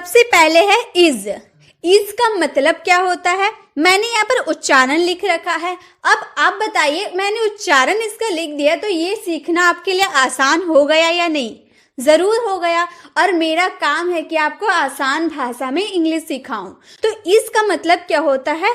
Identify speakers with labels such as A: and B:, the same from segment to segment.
A: सबसे पहले है इज। इज का मतलब क्या होता है? मैंने यहाँ पर उच्चारण लिख रखा है। अब आप बताइए, मैंने उच्चारण इसका लिख दिया तो ये सीखना आपके लिए आसान हो गया या नहीं? जरूर हो गया। और मेरा काम है कि आपको आसान भाषा में इंग्लिश सिखाऊं। तो इसका मतलब क्या होता है?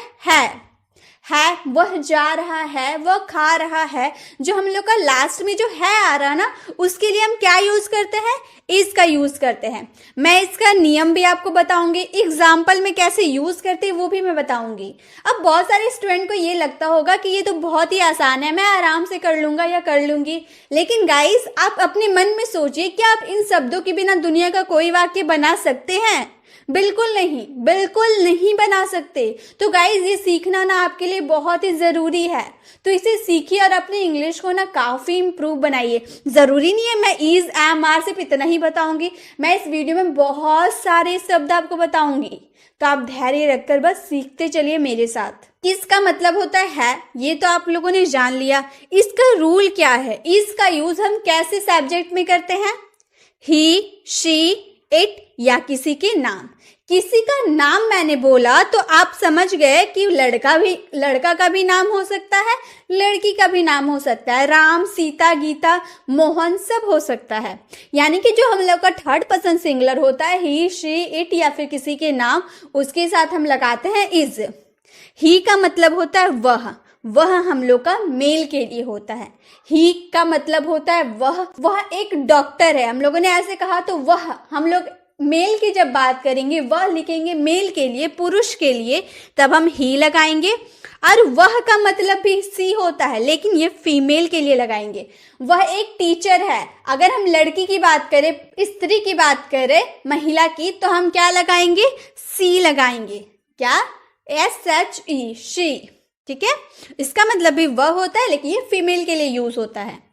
A: है, वह जा रहा है, वह खा रहा है। जो हम लोग का लास्ट में जो है आ रहा ना, उसके लिए हम क्या यूज करते हैं? इज का यूज करते हैं। मैं इसका नियम भी आपको बताऊंगी, एग्जाम्पल में कैसे यूज करते हैं वो भी मैं बताऊंगी। अब बहुत सारे स्टूडेंट को ये लगता होगा कि ये तो बहुत ही आसान है, मैं आराम से कर लूंगा या कर लूंगी। लेकिन गाइस, आप अपने मन में सोचिए, क्या आप इन शब्दों के बिना दुनिया का कोई वाक्य बना सकते हैं? बिल्कुल नहीं, बिल्कुल नहीं बना सकते। तो गाइज, ये सीखना ना आपके लिए बहुत ही जरूरी है। तो इसे सीखिए और अपनी इंग्लिश को ना काफी इंप्रूव बनाइए। जरूरी नहीं है मैं इज, एम, आर सिर्फ इतना ही बताऊंगी। मैं इस वीडियो में बहुत सारे शब्द आपको बताऊंगी। तो आप धैर्य रखकर बस सीखते चलिए मेरे साथ। इसका मतलब होता है, ये तो आप लोगों ने जान लिया। इसका रूल क्या है? इसका यूज हम कैसे सब्जेक्ट में करते हैं? ही, शी, इट या किसी के नाम। किसी का नाम मैंने बोला तो आप समझ गए कि लड़का का भी नाम हो सकता है, लड़की का भी नाम हो सकता है। राम, सीता, गीता, मोहन सब हो सकता है। यानी कि जो हम लोग का थर्ड पर्सन सिंगुलर होता है, ही, शी, इट या फिर किसी के नाम, उसके साथ हम लगाते हैं इज। ही का मतलब होता है वह हम लोग का मेल के लिए होता है। ही का मतलब होता है वह एक डॉक्टर है। हम लोगों ने ऐसे कहा तो वह, हम लोग मेल की जब बात करेंगे, वह लिखेंगे मेल के लिए, पुरुष के लिए, तब हम ही लगाएंगे। और वह का मतलब भी सी होता है, लेकिन ये फीमेल के लिए लगाएंगे। वह एक टीचर है। अगर हम लड़की की बात करें, स्त्री की बात करें, महिला की, तो हम क्या लगाएंगे? सी लगाएंगे। क्या? SHE, she. ठीक है, इसका मतलब भी वह होता है, लेकिन ये फीमेल के लिए यूज होता है।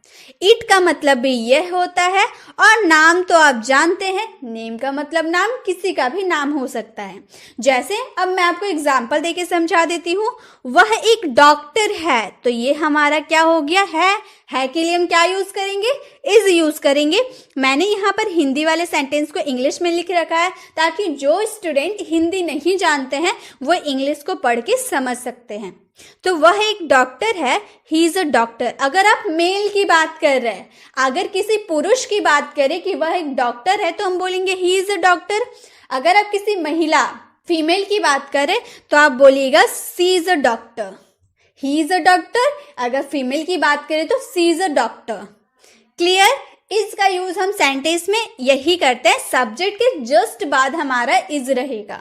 A: इट का मतलब भी यह होता है। और नाम तो आप जानते हैं, नेम का मतलब नाम, किसी का भी नाम हो सकता है। जैसे अब मैं आपको एग्जांपल देके समझा देती हूँ। वह एक डॉक्टर है, तो ये हमारा क्या हो गया? है के लिए हम क्या यूज करेंगे? इज यूज करेंगे। मैंने यहाँ पर हिंदी वाले सेंटेंस को इंग्लिश में लिख रखा है, ताकि जो स्टूडेंट हिंदी नहीं जानते हैं वो इंग्लिश को पढ़ के समझ सकते हैं। तो वह एक डॉक्टर है, ही इज अ डॉक्टर। अगर आप मेल की बात कर रहे हैं, अगर किसी पुरुष की बात करें कि वह एक डॉक्टर है, तो हम बोलेंगे ही इज अ डॉक्टर। अगर आप किसी महिला, फीमेल की बात करें, तो आप बोलिएगा she is a doctor. He is a doctor. अगर फीमेल की बात करें तो she is a doctor. Clear? Is का यूज हम सेंटेंस में यही करते हैं, सब्जेक्ट के जस्ट बाद हमारा इज रहेगा।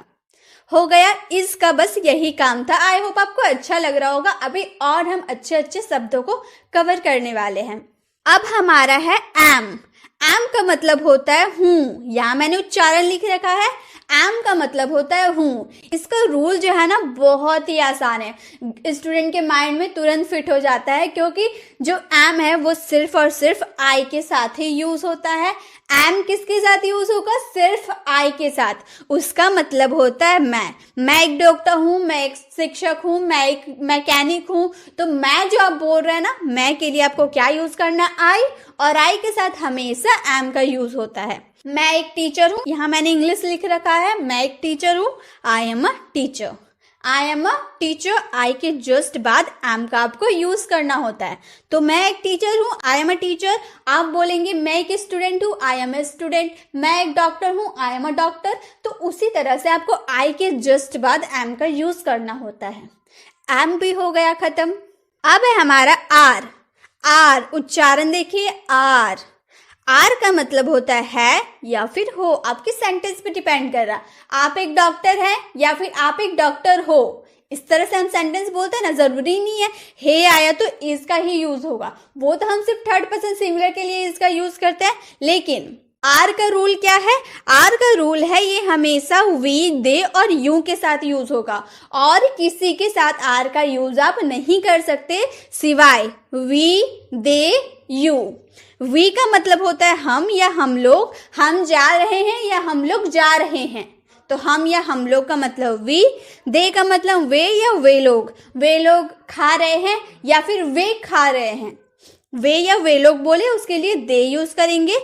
A: हो गया, इज का बस यही काम था। आई होप आपको अच्छा लग रहा होगा। अभी और हम अच्छे अच्छे शब्दों को कवर करने वाले हैं। अब हमारा है एम। एम का मतलब होता है हूँ। यहाँ मैंने उच्चारण लिख रखा है। एम का मतलब होता है हूँ। इसका रूल जो है ना, बहुत ही आसान है, स्टूडेंट के माइंड में तुरंत फिट हो जाता है, क्योंकि जो एम है वो सिर्फ और सिर्फ आई के साथ ही यूज होता है। एम किसके साथ यूज होगा? सिर्फ आई के साथ। उसका मतलब होता है मैं एक डॉक्टर हूँ, मैं एक शिक्षक हूँ, मैं एक मैकेनिक हूँ। तो मैं जो आप बोल रहे हैं ना, मैं के लिए आपको क्या यूज करना है? आई। और आई के साथ हमेशा एम का यूज होता है। मैं एक टीचर हूँ, यहाँ मैंने इंग्लिश लिख रखा है, मैं एक टीचर हूँ, I am a teacher. I am a teacher, I के जस्ट बाद एम का आपको यूज करना होता है। तो मैं एक टीचर हूँ, आई एम अ टीचर। आप बोलेंगे मैं एक स्टूडेंट हूँ, आई एम ए स्टूडेंट। मैं एक डॉक्टर हूँ, आई एम अ डॉक्टर। तो उसी तरह से आपको आई के जस्ट बाद एम का यूज करना होता है। एम भी हो गया खत्म। अब है हमारा आर। उच्चारण देखिए, आर का मतलब होता है या फिर हो। आपके सेंटेंस पे डिपेंड कर रहा, आप एक डॉक्टर हैं या फिर आप एक डॉक्टर हो। इस तरह से हम सेंटेंस बोलते हैं ना, जरूरी नहीं है हे आया तो इज का ही यूज होगा। वो तो हम सिर्फ थर्ड पर्सन सिंगुलर के लिए इसका यूज करते हैं। लेकिन आर का रूल क्या है? आर का रूल है ये हमेशा वी, दे और यू के साथ यूज होगा, और किसी के साथ आर का यूज आप नहीं कर सकते सिवाय वी, दे, यू। वी का मतलब होता है हम या हम लोग, हम जा रहे हैं या हम लोग जा रहे हैं। तो हम या हम लोग का मतलब वी। दे का मतलब वे या वे लोग खा रहे हैं या फिर वे खा रहे हैं। वे या वे लोग बोले, उसके लिए दे यूज करेंगे।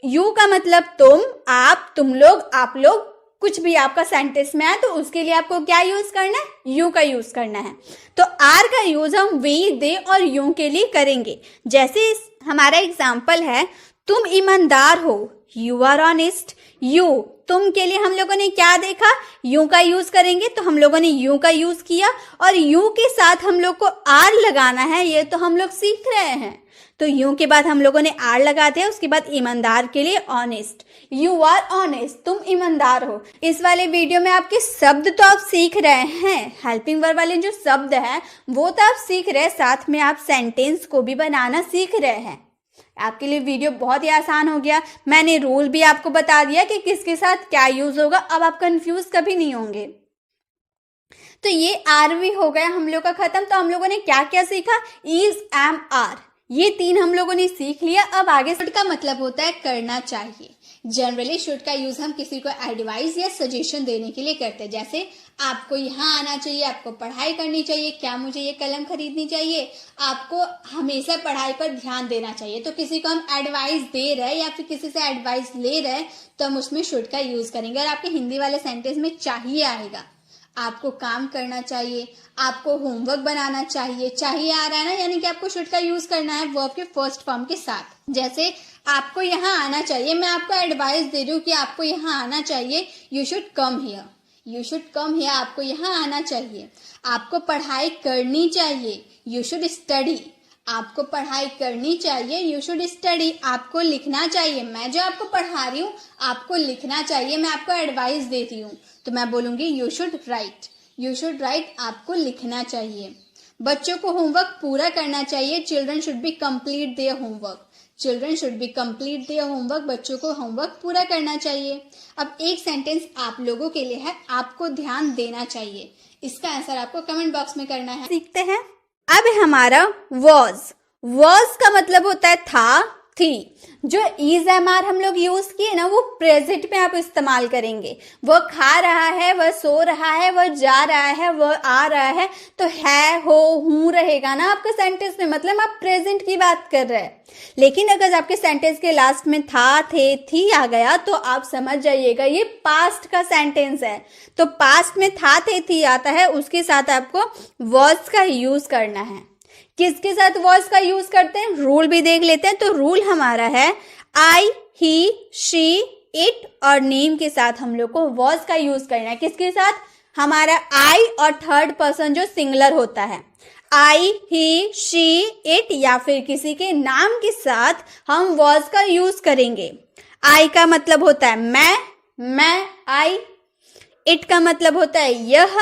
A: यू का मतलब तुम, आप, तुम लोग, आप लोग कुछ भी आपका सेंटेंस में आए तो उसके लिए आपको क्या यूज करना है, यू का यूज करना है। तो आर का यूज हम वी, दे और यू के लिए करेंगे। जैसे हमारा एग्जाम्पल है, तुम ईमानदार हो, यू आर ऑनेस्ट। यू, तुम के लिए हम लोगों ने क्या देखा, यू का यूज करेंगे, तो हम लोगों ने यू का यूज किया। और यू के साथ हम लोग को आर लगाना है, ये तो हम लोग सीख रहे हैं। तो यू के बाद हम लोगों ने आर लगा दिया, उसके बाद ईमानदार के लिए ऑनेस्ट, यू आर ऑनेस्ट, तुम ईमानदार हो। इस वाले वीडियो में आपके शब्द तो आप सीख रहे हैं, हेल्पिंग वर्ब वाले जो शब्द है वो तो आप सीख रहे हैं, साथ में आप सेंटेंस को भी बनाना सीख रहे हैं। आपके लिए वीडियो बहुत ही आसान हो गया। मैंने रूल भी आपको बता दिया कि किसके साथ क्या यूज होगा, अब आप कंफ्यूज कभी नहीं होंगे। तो ये आर भी हो गया हम लोग का खत्म। तो हम लोगों ने क्या क्या सीखा, इज, एम, आर, ये 3 हम लोगों ने सीख लिया। अब आगे शुड का मतलब होता है करना चाहिए। जनरली शुड का यूज हम किसी को एडवाइस या सजेशन देने के लिए करते हैं, जैसे आपको यहाँ आना चाहिए, आपको पढ़ाई करनी चाहिए, क्या मुझे ये कलम खरीदनी चाहिए, आपको हमेशा पढ़ाई पर ध्यान देना चाहिए। तो किसी को हम एडवाइस दे रहे हैं या फिर किसी से एडवाइस ले रहे हैं तो हम उसमें शुड का यूज करेंगे। और आपके हिंदी वाले सेंटेंस में चाहिए आएगा, आपको काम करना चाहिए, आपको होमवर्क बनाना चाहिए, चाहिए आ रहा है ना, यानी कि आपको शुड का यूज करना है वर्ब के फर्स्ट फॉर्म के साथ। जैसे आपको यहाँ आना चाहिए, मैं आपको एडवाइस दे रही हूँ कि आपको यहाँ आना चाहिए, you should come here, you should come here, आपको यहाँ आना चाहिए। आपको पढ़ाई करनी चाहिए, यू शुड स्टडी, आपको पढ़ाई करनी चाहिए, यू शुड स्टडी। आपको लिखना चाहिए, मैं जो आपको पढ़ा रही हूँ आपको लिखना चाहिए, मैं आपको एडवाइस देती हूँ तो मैं बोलूंगी you should write, you should write, आपको लिखना चाहिए। बच्चों को होमवर्क पूरा करना चाहिए, children should B complete their homework, children should B complete their homework, बच्चों को होमवर्क पूरा करना चाहिए। अब एक सेंटेंस आप लोगों के लिए है, आपको ध्यान देना चाहिए, इसका आंसर आपको कमेंट बॉक्स में करना है। सीखते हैं। अब हमारा वॉज का मतलब होता है था, थी। जो इज, एम, आर हम लोग यूज किए ना वो प्रेजेंट में आप इस्तेमाल करेंगे। वह खा रहा है, वह सो रहा है, वह जा रहा है, वह आ रहा है, तो है, हो, हूं रहेगा ना आपके सेंटेंस में, मतलब आप प्रेजेंट की बात कर रहे हैं। लेकिन अगर आपके सेंटेंस के लास्ट में था, थे, थी आ गया तो आप समझ जाइएगा ये पास्ट का सेंटेंस है। तो पास्ट में था, थे, थी आता है, उसके साथ आपको वॉज का यूज करना है। किसके साथ वॉज का यूज करते हैं, रूल भी देख लेते हैं। तो रूल हमारा है आई, ही, शी, इट और नेम के साथ हम लोग को वॉज का यूज करना है। किसके साथ, हमारा आई और थर्ड पर्सन जो सिंगुलर होता है, आई, ही, शी, इट या फिर किसी के नाम के साथ हम वॉज का यूज करेंगे। आई का मतलब होता है मैं, आई। इट का मतलब होता है यह।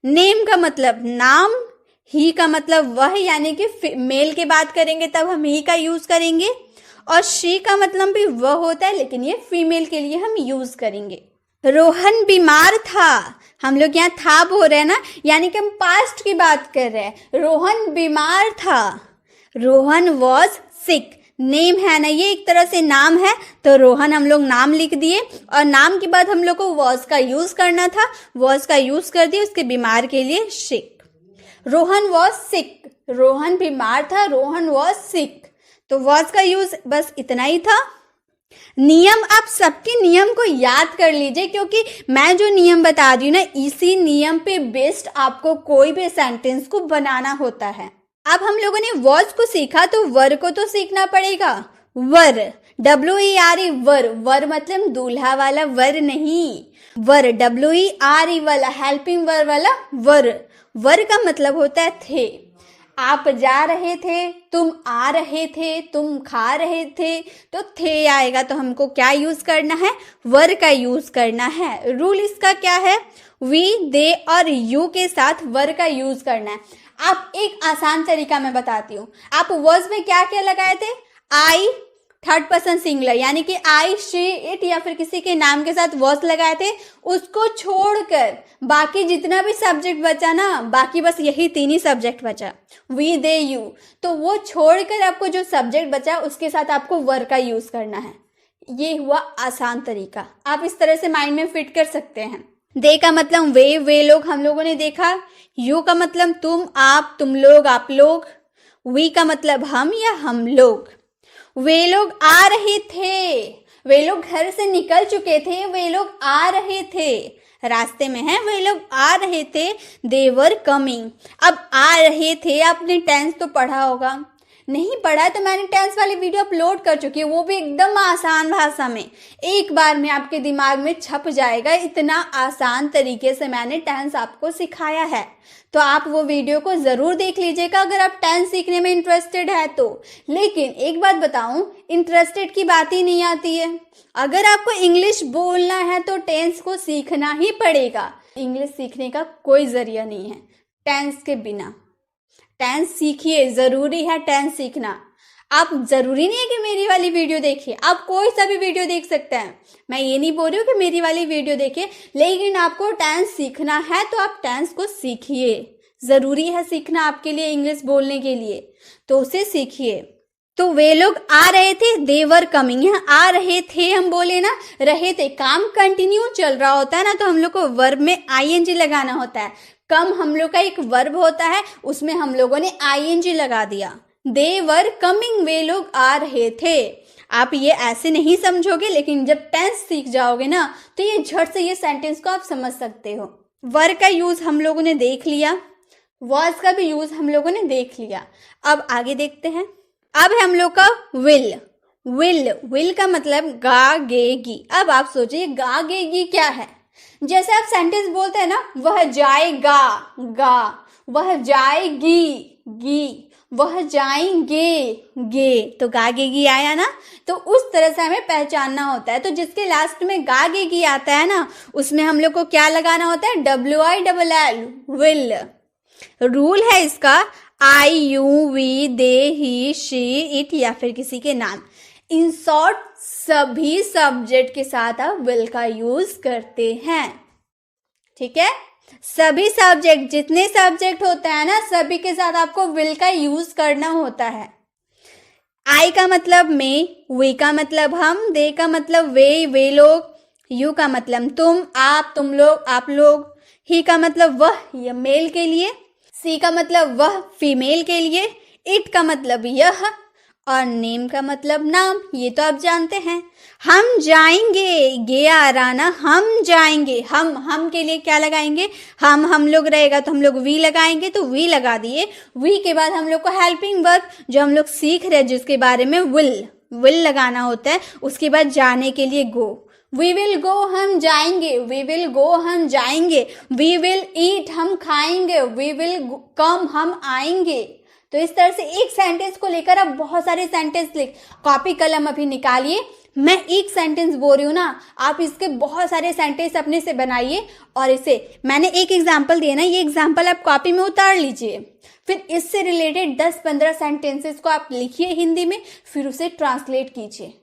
A: नेम का मतलब नाम। ही का मतलब वह, यानी कि मेल की बात करेंगे तब हम ही का यूज करेंगे। और शी का मतलब भी वह होता है, लेकिन ये फीमेल के लिए हम यूज करेंगे। रोहन बीमार था, हम लोग यहाँ था बोल रहे हैं ना, यानी कि हम पास्ट की बात कर रहे हैं। रोहन बीमार था, रोहन वॉज सिक। नेम है ना, ये एक तरह से नाम है, तो रोहन हम लोग नाम लिख दिए और नाम के बाद हम लोग को वॉज का यूज करना था, वॉज का यूज कर दिए उसके बीमार के लिए सिक। रोहन वॉज सिक, रोहन बीमार था, रोहन वॉज सिक, तो वॉज का यूज बस इतना ही था। नियम, आप सबके नियम को याद कर लीजिए, क्योंकि मैं जो नियम बता रही हूँ ना इसी नियम पे बेस्ड आपको कोई भी सेंटेंस को बनाना होता है। अब हम लोगों ने वॉज को सीखा तो वर को तो सीखना पड़ेगा। वर, WERE, वर मतलब दूल्हा वाला वर नहीं, वर WERE वाला हेल्पिंग वर्ब वाला वर। वर का मतलब होता है थे। आप जा रहे थे, तुम आ रहे थे, तुम खा रहे थे, तो थे आएगा, तो हमको क्या यूज करना है, वर का यूज करना है। रूल इसका क्या है, वी, दे और यू के साथ वर का यूज करना है। आप एक आसान तरीका मैं बताती हूँ। आप वर्ड्स में क्या क्या लगाए थे, आई थर्ड पर्सन सिंगुलर, यानी कि आई, शी, इट या फिर किसी के नाम के साथ वॉज लगाए थे, उसको छोड़कर बाकी जितना भी सब्जेक्ट बचा ना, बाकी बस यही 3 ही सब्जेक्ट बचा, वी, दे, यू, तो वो छोड़कर आपको जो सब्जेक्ट बचा उसके साथ आपको वर का यूज करना है। ये हुआ आसान तरीका, आप इस तरह से माइंड में फिट कर सकते हैं। दे का मतलब वे लोग हम लोगों ने देखा। यू का मतलब तुम, आप, तुम लोग, आप लोग। वी का मतलब हम या हम लोग। वे लोग आ रहे थे, वे लोग घर से निकल चुके थे, वे लोग आ रहे थे, रास्ते में हैं, वे लोग आ रहे थे, दे वर कमिंग। अब आ रहे थे, आपने टेंस तो पढ़ा होगा, नहीं पढ़ा तो मैंने टेंस वाली वीडियो अपलोड कर चुकी है, वो भी एकदम आसान भाषा में, एक बार में आपके दिमाग में छप जाएगा, इतना आसान तरीके से मैंने टेंस आपको सिखाया है। तो आप वो वीडियो को ज़रूर देख लीजिएगा अगर आप टेंस सीखने में इंटरेस्टेड है तो। लेकिन एक बात बताऊं, इंटरेस्टेड की बात ही नहीं आती है। अगर आपको इंग्लिश बोलना है तो टेंस को सीखना ही पड़ेगा। इंग्लिश सीखने का कोई जरिया नहीं है टेंस के बिना। टेंस सीखिए, ज़रूरी है टेंस सीखना। आप ज़रूरी नहीं है कि मेरी वाली वीडियो देखिए, आप कोई सा भी वीडियो देख सकते हैं। मैं ये नहीं बोल रही हूँ कि मेरी वाली वीडियो देखिए, लेकिन आपको टेंस सीखना है तो आप टेंस को सीखिए। ज़रूरी है सीखना आपके लिए, इंग्लिश बोलने के लिए, तो उसे सीखिए। तो वे लोग आ रहे थे, दे वर कमिंग। यहाँ आ रहे थे हम बोले ना, रहे थे, काम कंटिन्यू चल रहा होता है ना, तो हम लोग को वर्ब में आईएनजी लगाना होता है। कम हम लोग का एक वर्ब होता है, उसमें हम लोगों ने आईएनजी लगा दिया। दे वर कमिंग, वे लोग आ रहे थे। आप ये ऐसे नहीं समझोगे, लेकिन जब टेंस सीख जाओगे ना तो ये झट से ये सेंटेंस को आप समझ सकते हो। वर का यूज हम लोगों ने देख लिया, वॉज का भी यूज हम लोगों ने देख लिया। अब आगे देखते हैं। अब है हम लोग का विल। विल का मतलब गागेगी। अब आप सोचिए गागेगी क्या है। जैसे आप सेंटेंस बोलते हैं ना, वह जाएगा, गा, वह जाएगी, गी, वह जाएंगे, गे, तो गागेगी आया ना। तो उस तरह से हमें पहचानना होता है। तो जिसके लास्ट में गागेगी आता है ना, उसमें हम लोग को क्या लगाना होता है, WILL, विल। रूल है इसका, I, you, we, they, he, she, it या फिर किसी के नाम। इन शॉर्ट सभी सब्जेक्ट के साथ आप विल का यूज करते हैं। ठीक है, सभी सब्जेक्ट, जितने सब्जेक्ट होते हैं ना, सभी के साथ आपको विल का यूज करना होता है। आई का मतलब मैं, वी का मतलब हम, दे का मतलब वे लोग, यू का मतलब तुम, आप, तुम लोग, आप लोग, ही का मतलब वह, यह मेल के लिए, सी का मतलब वह, फीमेल के लिए, इट का मतलब यह, और नेम का मतलब नाम, ये तो आप जानते हैं। हम जाएंगे, गे आ रहा ना, हम जाएंगे, हम के लिए क्या लगाएंगे, हम लोग रहेगा तो हम लोग वी लगाएंगे, तो वी लगा दिए। वी के बाद हम लोग को हेल्पिंग वर्ब जो हम लोग सीख रहे हैं जिसके बारे में, विल लगाना होता है। उसके बाद जाने के लिए गो, वी विल गो, हम जाएंगे, वी विल गो, हम जाएंगे, वी विल ईट, हम खाएंगे, वी विल कम, हम आएंगे। तो इस तरह से एक सेंटेंस को लेकर आप बहुत सारे सेंटेंस लिख, कॉपी कलम अभी निकालिए। मैं एक सेंटेंस बोल रही हूँ ना, आप इसके बहुत सारे सेंटेंस अपने से बनाइए, और इसे मैंने एक एग्जाम्पल दिया ना, ये एग्जाम्पल आप कॉपी में उतार लीजिए। फिर इससे रिलेटेड 10-15 सेंटेंसेस को आप लिखिए हिंदी में, फिर उसे ट्रांसलेट कीजिए।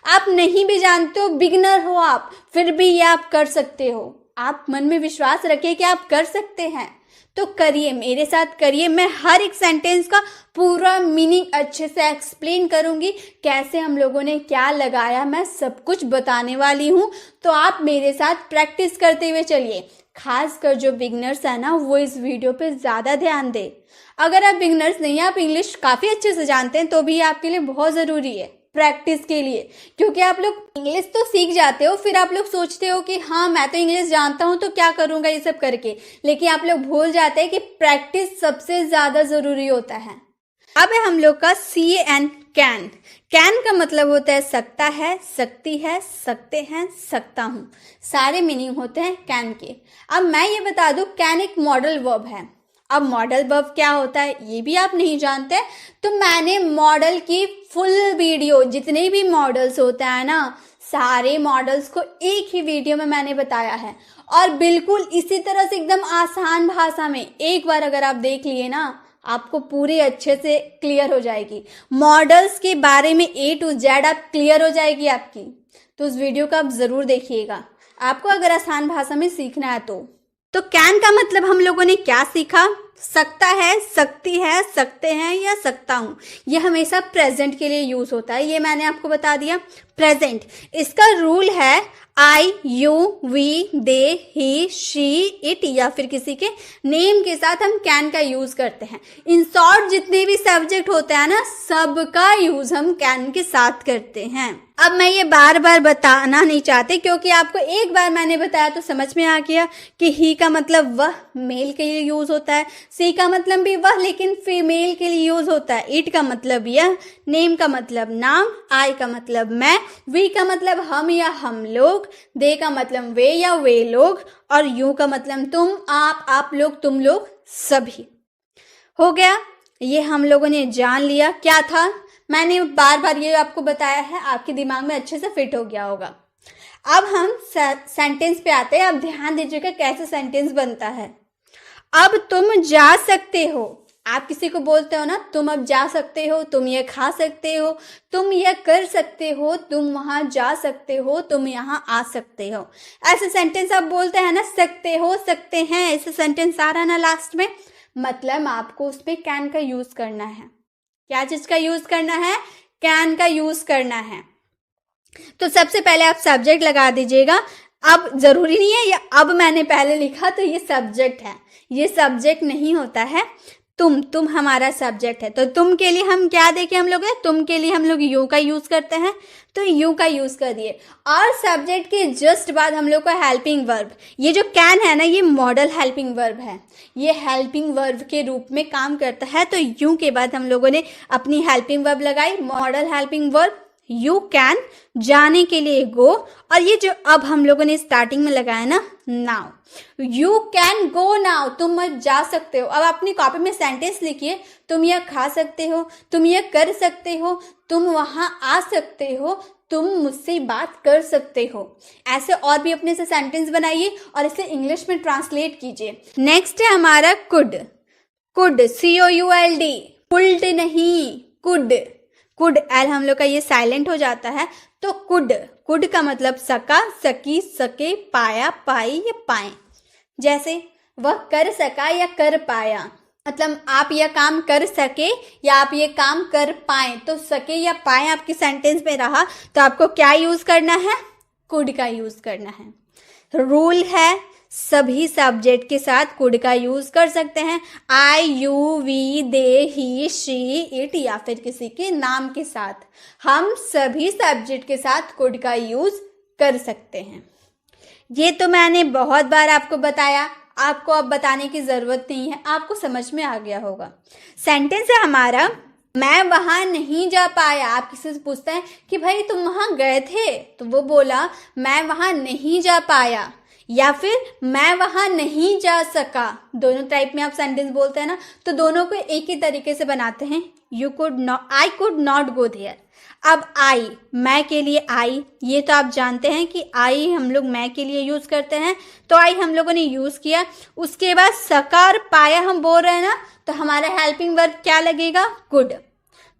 A: आप नहीं भी जानते हो, बिगिनर हो आप, फिर भी ये आप कर सकते हो। आप मन में विश्वास रखिए कि आप कर सकते हैं, तो करिए, मेरे साथ करिए। मैं हर एक सेंटेंस का पूरा मीनिंग अच्छे से एक्सप्लेन करूंगी, कैसे हम लोगों ने क्या लगाया, मैं सब कुछ बताने वाली हूँ। तो आप मेरे साथ प्रैक्टिस करते हुए चलिए। खासकर जो बिगनर्स है ना, वो इस वीडियो पे ज़्यादा ध्यान दे। अगर आप बिगनर्स नहीं, आप इंग्लिश काफ़ी अच्छे से जानते हैं, तो भी आपके लिए बहुत ज़रूरी है प्रैक्टिस के लिए। क्योंकि आप लोग इंग्लिश तो सीख जाते हो, फिर आप लोग सोचते हो कि हाँ मैं तो इंग्लिश जानता हूँ तो क्या करूँगा ये सब करके, लेकिन आप लोग भूल जाते हैं कि प्रैक्टिस सबसे ज़्यादा ज़रूरी होता है। अब है हम लोग का CAN, कैन। कैन का मतलब होता है सकता है, सकती है, सकते हैं, सकता हूँ, सारे मीनिंग होते हैं कैन के। अब मैं ये बता दूँ, कैन एक मॉडल वर्ब है। अब मॉडल वर्ब क्या होता है ये भी आप नहीं जानते, तो मैंने मॉडल की फुल वीडियो, जितने भी मॉडल्स होते हैं ना, सारे मॉडल्स को एक ही वीडियो में मैंने बताया है, और बिल्कुल इसी तरह से एकदम आसान भाषा में। एक बार अगर आप देख लिए ना, आपको पूरी अच्छे से क्लियर हो जाएगी मॉडल्स के बारे में, A to Z आप क्लियर हो जाएगी आपकी। तो उस वीडियो को आप ज़रूर देखिएगा, आपको अगर आसान भाषा में सीखना है तो कैन का मतलब हम लोगों ने क्या सीखा, सकता है, सकती है, सकते हैं या सकता हूँ। ये हमेशा प्रेजेंट के लिए यूज होता है, ये मैंने आपको बता दिया। प्रेजेंट, इसका रूल है I, you, we, they, he, she, it या फिर किसी के नेम के साथ हम कैन का यूज करते हैं। इन शॉर्ट जितने भी सब्जेक्ट होते हैं ना, सबका यूज हम कैन के साथ करते हैं। अब मैं ये बार बार बताना नहीं चाहती क्योंकि आपको एक बार मैंने बताया तो समझ में आ गया कि ही का मतलब वह मेल के लिए यूज होता है, सी का मतलब भी वह लेकिन फीमेल के लिए यूज होता है, इट का मतलब यह, नेम का मतलब नाम, आई का मतलब मैं, वी का मतलब हम या हम लोग, दे का मतलब वे या वे लोग और यू का मतलब तुम, आप लोग, तुम लोग, सभी। हो गया, ये हम लोगों ने जान लिया क्या था। मैंने बार बार ये आपको बताया है, आपके दिमाग में अच्छे से फिट हो गया होगा। अब हम सेंटेंस पे आते हैं। अब ध्यान दीजिएगा कैसे सेंटेंस बनता है। अब तुम जा सकते हो, आप किसी को बोलते हो ना, तुम अब जा सकते हो, तुम ये खा सकते हो, तुम ये कर सकते हो, तुम वहां जा सकते हो, तुम यहाँ आ सकते हो। ऐसे सेंटेंस आप बोलते हैं ना, सकते हो, सकते हैं, ऐसे सेंटेंस आ रहा ना लास्ट में, मतलब आपको उसमें कैन का यूज करना है। क्या चीज का यूज करना है? कैन का यूज करना है। तो सबसे पहले आप सब्जेक्ट लगा दीजिएगा। अब जरूरी नहीं है ये अब मैंने पहले लिखा तो ये सब्जेक्ट है, ये सब्जेक्ट नहीं होता है। तुम हमारा सब्जेक्ट है, तो तुम के लिए हम क्या देखे हम लोग, तुम के लिए हम लोग यू का यूज करते हैं, तो यू का यूज कर दिए। और सब्जेक्ट के जस्ट बाद हम लोग को हेल्पिंग वर्ब, ये जो कैन है ना, ये मॉडल हेल्पिंग वर्ब है, ये हेल्पिंग वर्ब के रूप में काम करता है। तो यू के बाद हम लोगों ने अपनी हेल्पिंग वर्ब लगाई, model helping verb, you can, जाने के लिए गो, और ये जो अब हम लोगों ने स्टार्टिंग में लगाया ना, now, you can go now, तुम अब जा सकते हो। अब अपनी कॉपी में सेंटेंस लिखिए, तुम यह खा सकते हो, तुम यह कर सकते हो, तुम वहां आ सकते हो, तुम मुझसे बात कर सकते हो। ऐसे और भी अपने से सेंटेंस बनाइए और इसे इंग्लिश में ट्रांसलेट कीजिए। नेक्स्ट है हमारा कुड। कुड, COULD, कुल्ड नहीं, कुड। कुड एल हम लोग का ये साइलेंट हो जाता है, तो कुड, कुड का मतलब सका, सकी, सके, पाया, पाई या पाए। जैसे वह कर सका या कर पाया, मतलब आप यह काम कर सके या आप ये काम कर पाए, तो सके या पाए आपके सेंटेंस में रहा तो आपको क्या यूज करना है? कुड का यूज करना है। रूल है, सभी सब्जेक्ट के साथ कुड का यूज कर सकते हैं। I, you, we, they, he, she, it या फिर किसी के नाम के साथ हम सभी सब्जेक्ट के साथ कुड का यूज कर सकते हैं। ये तो मैंने बहुत बार आपको बताया, आपको अब बताने की जरूरत नहीं है, आपको समझ में आ गया होगा। सेंटेंस है हमारा, मैं वहां नहीं जा पाया। आप किसी से पूछते हैं कि भाई तुम वहां गए थे, तो वो बोला मैं वहां नहीं जा पाया, या फिर मैं वहां नहीं जा सका। दोनों टाइप में आप सेंटेंस बोलते हैं ना, तो दोनों को एक ही तरीके से बनाते हैं। You could not, I could not go there. अब आई, मैं के लिए आई, ये तो आप जानते हैं कि आई हम लोग मैं के लिए यूज करते हैं, तो आई हम लोगों ने यूज किया। उसके बाद सका और पाया हम बोल रहे हैं ना, तो हमारा हेल्पिंग वर्ब क्या लगेगा? कुड।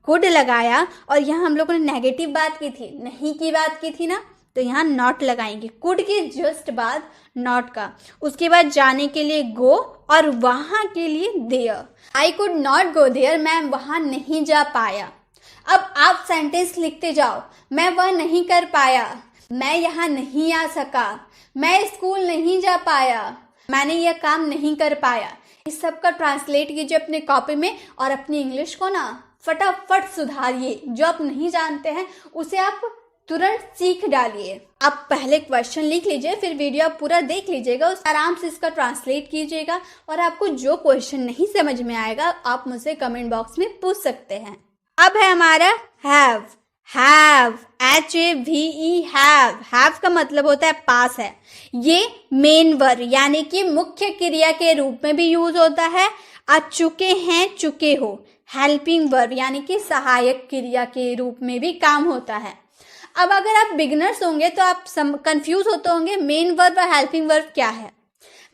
A: कुड लगाया, और यहाँ हम लोगों ने नेगेटिव बात की थी, नहीं की बात की थी ना, तो यहाँ नॉट लगाएंगे। कुड के जस्ट बाद नॉट का, उसके बाद जाने के लिए गो और वहां के लिए there. I could not go there, मैं वहां नहीं जा पाया। अब आप सेंटेंस लिखते जाओ, मैं वह नहीं कर पाया, मैं यहाँ नहीं आ सका, मैं स्कूल नहीं जा पाया, मैंने यह काम नहीं कर पाया। इस सब का ट्रांसलेट कीजिए अपने कॉपी में और अपनी इंग्लिश को ना फटाफट सुधारिए। जो आप नहीं जानते हैं उसे आप तुरंत सीख डालिए। आप पहले क्वेश्चन लिख लीजिए, फिर वीडियो आप पूरा देख लीजिएगा, उस आराम से इसका ट्रांसलेट कीजिएगा, और आपको जो क्वेश्चन नहीं समझ में आएगा आप मुझसे कमेंट बॉक्स में पूछ सकते हैं। अब है हमारा हैव। हैव, HAVE, हैव का मतलब होता है पास है। ये मेन वर्ब यानी कि मुख्य क्रिया के रूप में भी यूज होता है। आज चुके हैं, चुके हो, हेल्पिंग वर्ब यानी कि सहायक क्रिया के रूप में भी काम होता है। अब अगर आप बिगिनर्स होंगे तो आप कंफ्यूज होते होंगे मेन वर्ब और हेल्पिंग वर्ब क्या है,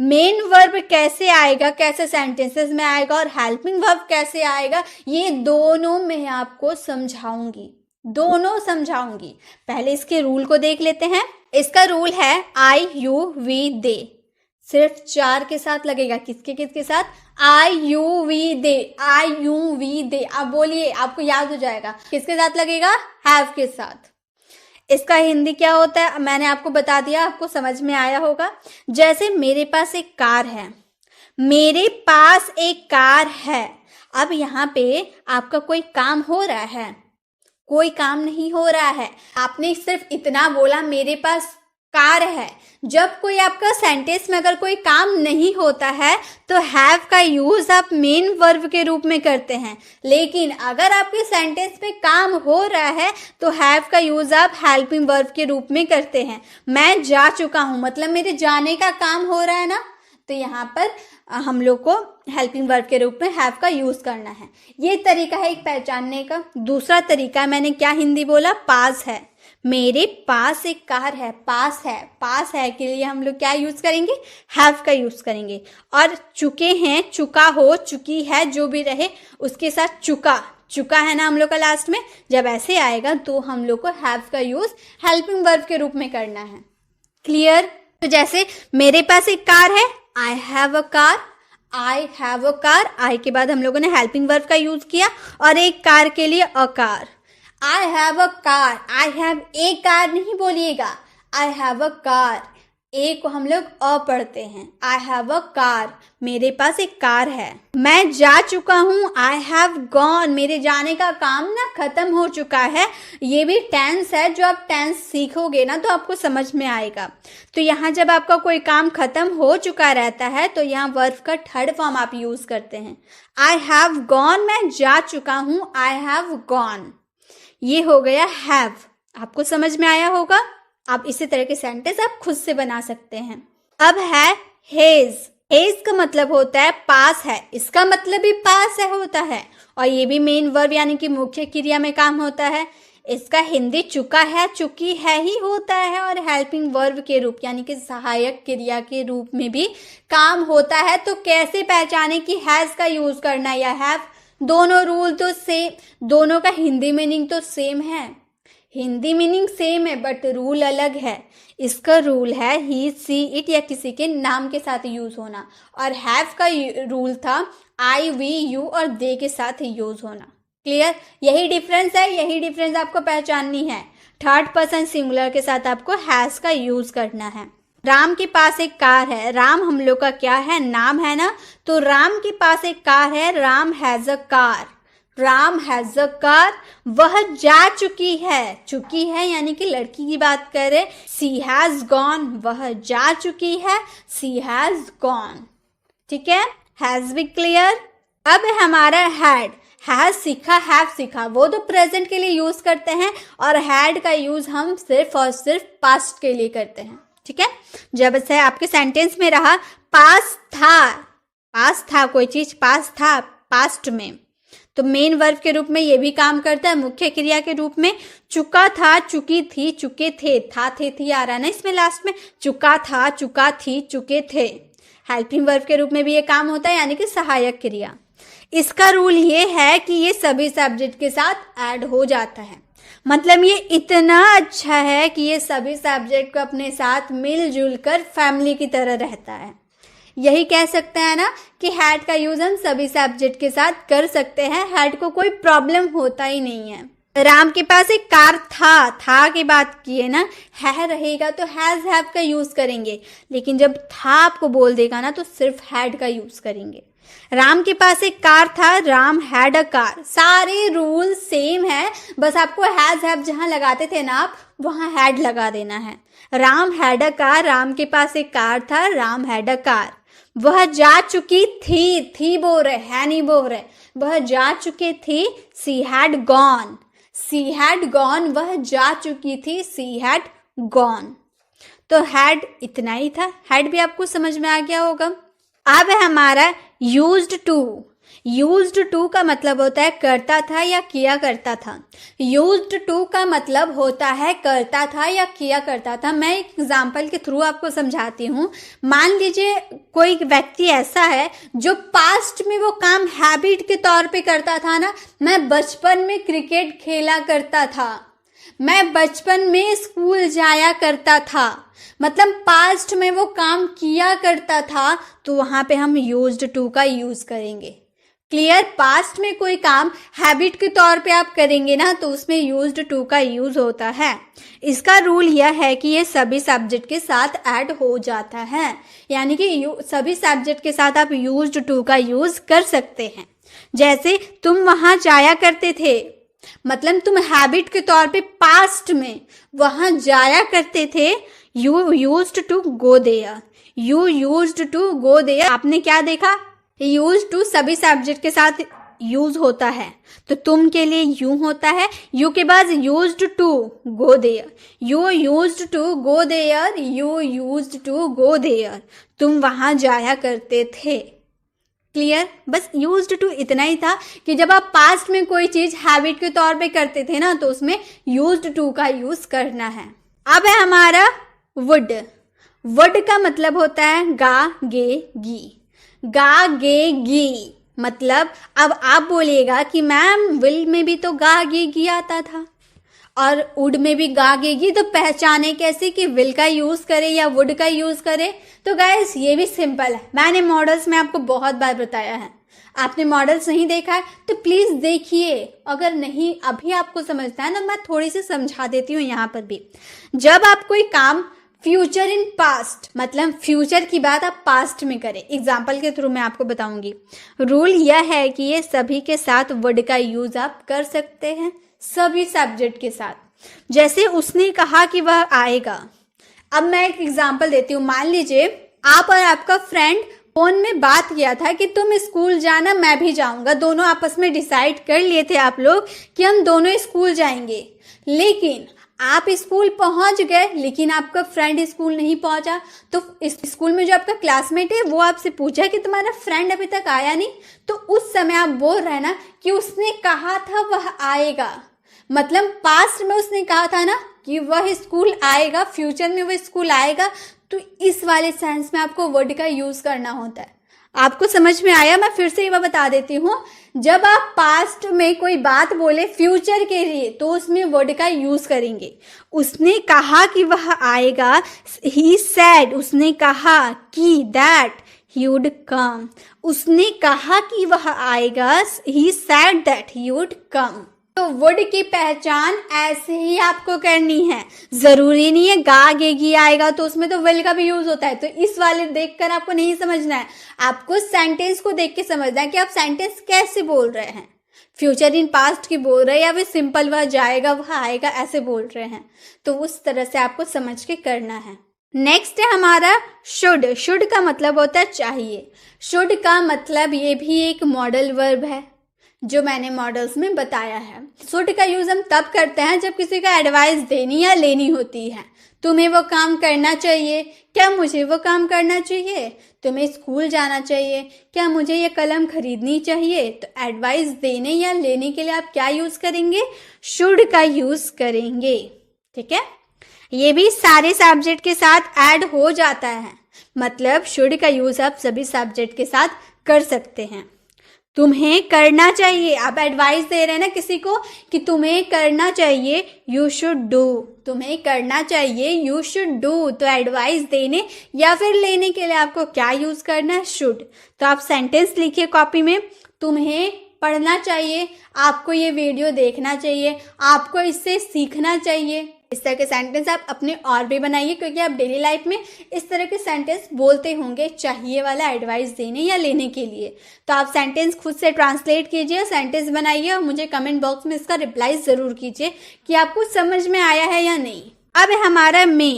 A: मेन वर्ब कैसे आएगा, कैसे सेंटेंसेस में आएगा, और हेल्पिंग वर्ब कैसे आएगा, ये दोनों मैं आपको समझाऊंगी, दोनों समझाऊंगी। पहले इसके रूल को देख लेते हैं। इसका रूल है आई, यू, वी, दे, सिर्फ 4 के साथ लगेगा। किसके किसके साथ? I, you, we, they, I, you, we, they. आप बोलिए, आपको याद हो जाएगा। किसके साथ लगेगा? हैव के साथ। इसका हिंदी क्या होता है मैंने आपको बता दिया, आपको समझ में आया होगा। जैसे मेरे पास एक कार है, मेरे पास एक कार है। अब यहाँ पे आपका कोई काम हो रहा है? कोई काम नहीं हो रहा है। आपने सिर्फ इतना बोला मेरे पास कार है। जब कोई आपका सेंटेंस में अगर कोई काम नहीं होता है तो हैव का यूज आप मेन वर्ब के रूप में करते हैं, लेकिन अगर आपके सेंटेंस में काम हो रहा है तो हैव का यूज आप हेल्पिंग वर्ब के रूप में करते हैं। मैं जा चुका हूं मतलब मेरे जाने का काम हो रहा है ना, तो यहाँ पर हम लोग को हेल्पिंग वर्ब के रूप में हैव का यूज करना है। ये तरीका है एक पहचानने का। दूसरा तरीका मैंने क्या हिंदी बोला? पास है। मेरे पास एक कार है, पास है। पास है के लिए हम लोग क्या यूज करेंगे? हैव का यूज करेंगे। और चुके हैं, चुका हो, चुकी है, जो भी रहे उसके साथ चुका, चुका है ना हम लोग का लास्ट में, जब ऐसे आएगा तो हम लोग को हैव का यूज हेल्पिंग वर्ब के रूप में करना है। क्लियर? तो जैसे मेरे पास एक कार है, I have a car. I have a car, I के बाद हम लोगों ने हेल्पिंग वर्ब का यूज किया, और एक कार के लिए अ car. I have a car, I have a car नहीं बोलिएगा, आई हैव अ कार। ए को हम लोग अ पढ़ते हैं। आई हैव अ कार, मेरे पास एक कार है। मैं जा चुका हूँ, आई हैव गॉन, मेरे जाने का काम ना खत्म हो चुका है। ये भी टेंस है, जो आप टेंस सीखोगे ना तो आपको समझ में आएगा। तो यहाँ जब आपका कोई काम खत्म हो चुका रहता है तो यहाँ वर्ब का थर्ड फॉर्म आप यूज करते हैं। आई हैव गॉन, मैं जा चुका हूँ, आई हैव गॉन। ये हो गया हैव। आपको समझ में आया होगा। आप इसी तरह के सेंटेंस आप खुद से बना सकते हैं। अब है हेज। हेज का मतलब होता है पास है, इसका मतलब भी पास है होता है, और ये भी मेन वर्ब यानी कि मुख्य क्रिया में काम होता है। इसका हिंदी चुका है, चुकी है ही होता है, और हेल्पिंग वर्ब के रूप यानी कि सहायक क्रिया के रूप में भी काम होता है। तो कैसे पहचाने कि हैज का यूज करना या हैव? दोनों रूल तो सेम, दोनों का हिंदी मीनिंग तो सेम है। हिंदी मीनिंग सेम है बट रूल अलग है। इसका रूल है ही, सी, इट या किसी के नाम के साथ यूज होना, और हैव का रूल था आई, वी, यू और दे के साथ यूज होना। क्लियर? यही डिफरेंस है, यही डिफरेंस आपको पहचाननी है। थर्ड पर्सन सिंगुलर के साथ आपको हैज का यूज करना है। राम के पास एक कार है। राम हम लोग का क्या है? नाम है ना। तो राम के पास एक कार है, Ram has a car. Ram has a car. वह जा चुकी है, चुकी है यानी कि लड़की की बात करें, सी हैज गॉन, वह जा चुकी है, सी हैज गॉन। ठीक है? Has B clear? अब हमारा हैड। हैज सीखा, हैव सीखा, वो तो प्रेजेंट के लिए यूज करते हैं, और हैड का यूज हम सिर्फ और सिर्फ पास्ट के लिए करते हैं। ठीक है? जब से आपके सेंटेंस में रहा पास था, पास था, कोई चीज पास था पास्ट में, तो मेन वर्ब के रूप में ये भी काम करता है, मुख्य क्रिया के रूप में। चुका था, चुकी थी, चुके थे, था थे थी आ रहा ना इसमें लास्ट में, चुका था, चुका थी, चुके थे। हेल्पिंग वर्ब के रूप में भी ये काम होता है यानी कि सहायक क्रिया। इसका रूल ये है कि ये सभी सब्जेक्ट के साथ ऐड हो जाता है। मतलब ये इतना अच्छा है कि ये सभी सब्जेक्ट को अपने साथ मिलजुल कर फैमिली की तरह रहता है। यही कह सकते हैं ना कि हैड का यूज हम सभी सब्जेक्ट के साथ कर सकते हैं। हैड को कोई प्रॉब्लम होता ही नहीं है। राम के पास एक कार था की बात किए ना, है रहेगा तो हैज हैव का यूज करेंगे, लेकिन जब था आपको बोल देगा ना तो सिर्फ हैड का यूज करेंगे। राम के पास एक कार था, राम हैड अ कार। सारे रूल सेम है, बस आपको हैज हैव जहां लगाते थे ना आप वहां हैड लगा देना है। Ram had a car, Ram के पास एक कार था, राम हैड अ कार। वह जा चुकी थी बोल रहे, है नहीं बोल रहे, वह जा चुकी थी, she had gone. She had gone, वह जा चुकी थी, सी हैड गॉन। तो हैड इतना ही था, हैड भी आपको समझ में आ गया होगा। अब है हमारा यूज्ड टू। यूज्ड टू का मतलब होता है करता था या किया करता था। यूज्ड टू का मतलब होता है करता था या किया करता था। मैं एक एग्जाम्पल के थ्रू आपको समझाती हूँ। मान लीजिए कोई व्यक्ति ऐसा है जो पास्ट में वो काम हैबिट के तौर पे करता था ना, मैं बचपन में क्रिकेट खेला करता था, मैं बचपन में स्कूल जाया करता था, मतलब पास्ट में वो काम किया करता था, तो वहां पे हम यूज्ड टू का यूज करेंगे। क्लियर। पास्ट में कोई काम हैबिट के तौर पे आप करेंगे ना तो उसमें यूज्ड टू का यूज होता है। इसका रूल यह है कि ये सभी सब्जेक्ट के साथ ऐड हो जाता है, यानी कि सभी सब्जेक्ट के साथ आप यूज्ड टू का यूज कर सकते हैं। जैसे तुम वहां जाया करते थे, मतलब तुम हैबिट के तौर पे पास्ट में वहां जाया करते थे। You used to go there, you used to go there. आपने क्या देखा, यूज टू सभी सब्जेक्ट के साथ यूज होता है, तो तुम के लिए यू होता है, यू के बाद used to go there, you used to go there, you used to go there. तुम वहां जाया करते थे। क्लियर। बस यूज्ड टू इतना ही था कि जब आप पास्ट में कोई चीज हैबिट के तौर पे करते थे ना तो उसमें यूज्ड टू का यूज करना है। अब है हमारा वुड। वुड का मतलब होता है गा गे गी, गा गे गी। मतलब अब आप बोलिएगा कि मैम विल में भी तो गा गे गी आता था और वुड में भी गा गे गी, तो पहचाने कैसे कि विल का यूज करे या वुड का यूज करे। तो गाइस ये भी सिंपल है, मैंने मॉडल्स में आपको बहुत बार बताया है। आपने मॉडल्स नहीं देखा है तो प्लीज देखिए, अगर नहीं अभी आपको समझना है ना मैं थोड़ी सी समझा देती हूँ यहाँ पर भी। जब आप कोई काम फ्यूचर इन पास्ट, मतलब फ्यूचर की बात आप पास्ट में करें, एग्जाम्पल के थ्रू मैं आपको बताऊंगी। रूल यह है कि ये सभी के साथ वर्ड का यूज आप कर सकते हैं, सभी सब्जेक्ट के साथ। जैसे उसने कहा कि वह आएगा। अब मैं एक एग्जाम्पल देती हूँ। मान लीजिए आप और आपका फ्रेंड फोन में बात किया था कि तुम स्कूल जाना मैं भी जाऊंगा, दोनों आपस में डिसाइड कर लिए थे आप लोग कि हम दोनों स्कूल जाएंगे। लेकिन आप स्कूल पहुंच गए लेकिन आपका फ्रेंड स्कूल नहीं पहुंचा, तो इस स्कूल में जो आपका क्लासमेट है वो आपसे पूछा कि तुम्हारा फ्रेंड अभी तक आया नहीं, तो उस समय आप बोल रहे ना कि उसने कहा था वह आएगा, मतलब पास्ट में उसने कहा था ना कि वह स्कूल आएगा, फ्यूचर में वह स्कूल आएगा। तो इस वाले सेंस में आपको वर्ड का यूज करना होता है। आपको समझ में आया? मैं फिर से एक बार बता देती हूँ। जब आप पास्ट में कोई बात बोले फ्यूचर के लिए तो उसमें वर्ड का यूज करेंगे। उसने कहा कि वह आएगा, ही सेड, उसने कहा कि दैट ही वुड कम, उसने कहा कि वह आएगा, he said that he would come. तो वुड की पहचान ऐसे ही आपको करनी है, जरूरी नहीं है गा गे गी आएगा तो उसमें तो विल का भी यूज होता है। तो इस वाले देखकर आपको नहीं समझना है, आपको सेंटेंस को देख के समझना है कि आप सेंटेंस कैसे बोल रहे हैं। फ्यूचर इन पास्ट की बोल रहे हैं या फिर सिंपल वह जाएगा वह आएगा ऐसे बोल रहे हैं, तो उस तरह से आपको समझ के करना है। नेक्स्ट है हमारा शुड। शुड का मतलब होता है चाहिए। शुड का मतलब ये भी एक मॉडल वर्ब है जो मैंने मॉडल्स में बताया है। शुड का यूज हम तब करते हैं जब किसी का एडवाइस देनी या लेनी होती है। तुम्हें वो काम करना चाहिए, क्या मुझे वो काम करना चाहिए? तुम्हें स्कूल जाना चाहिए, क्या मुझे ये कलम खरीदनी चाहिए? तो एडवाइस देने या लेने के लिए आप क्या यूज करेंगे? शुड का यूज करेंगे। ठीक है, ये भी सारे सब्जेक्ट के साथ ऐड हो जाता है, मतलब शुड का यूज आप सभी सब्जेक्ट के साथ कर सकते हैं। तुम्हें करना चाहिए, आप एडवाइस दे रहे हैं ना किसी को कि तुम्हें करना चाहिए, यू शुड डू, तुम्हें करना चाहिए यू शुड डू। तो एडवाइस देने या फिर लेने के लिए आपको क्या यूज करना है? शुड। तो आप सेंटेंस लिखिए कॉपी में, तुम्हें पढ़ना चाहिए, आपको ये वीडियो देखना चाहिए, आपको इससे सीखना चाहिए। इस तरह के सेंटेंस आप अपने और भी बनाइए, क्योंकि आप डेली लाइफ में इस तरह के सेंटेंस बोलते होंगे चाहिए वाला एडवाइस देने या लेने के लिए। तो आप सेंटेंस खुद से ट्रांसलेट कीजिए, सेंटेंस बनाइए और मुझे कमेंट बॉक्स में इसका रिप्लाई जरूर कीजिए कि आपको समझ में आया है या नहीं। अब है हमारा मे।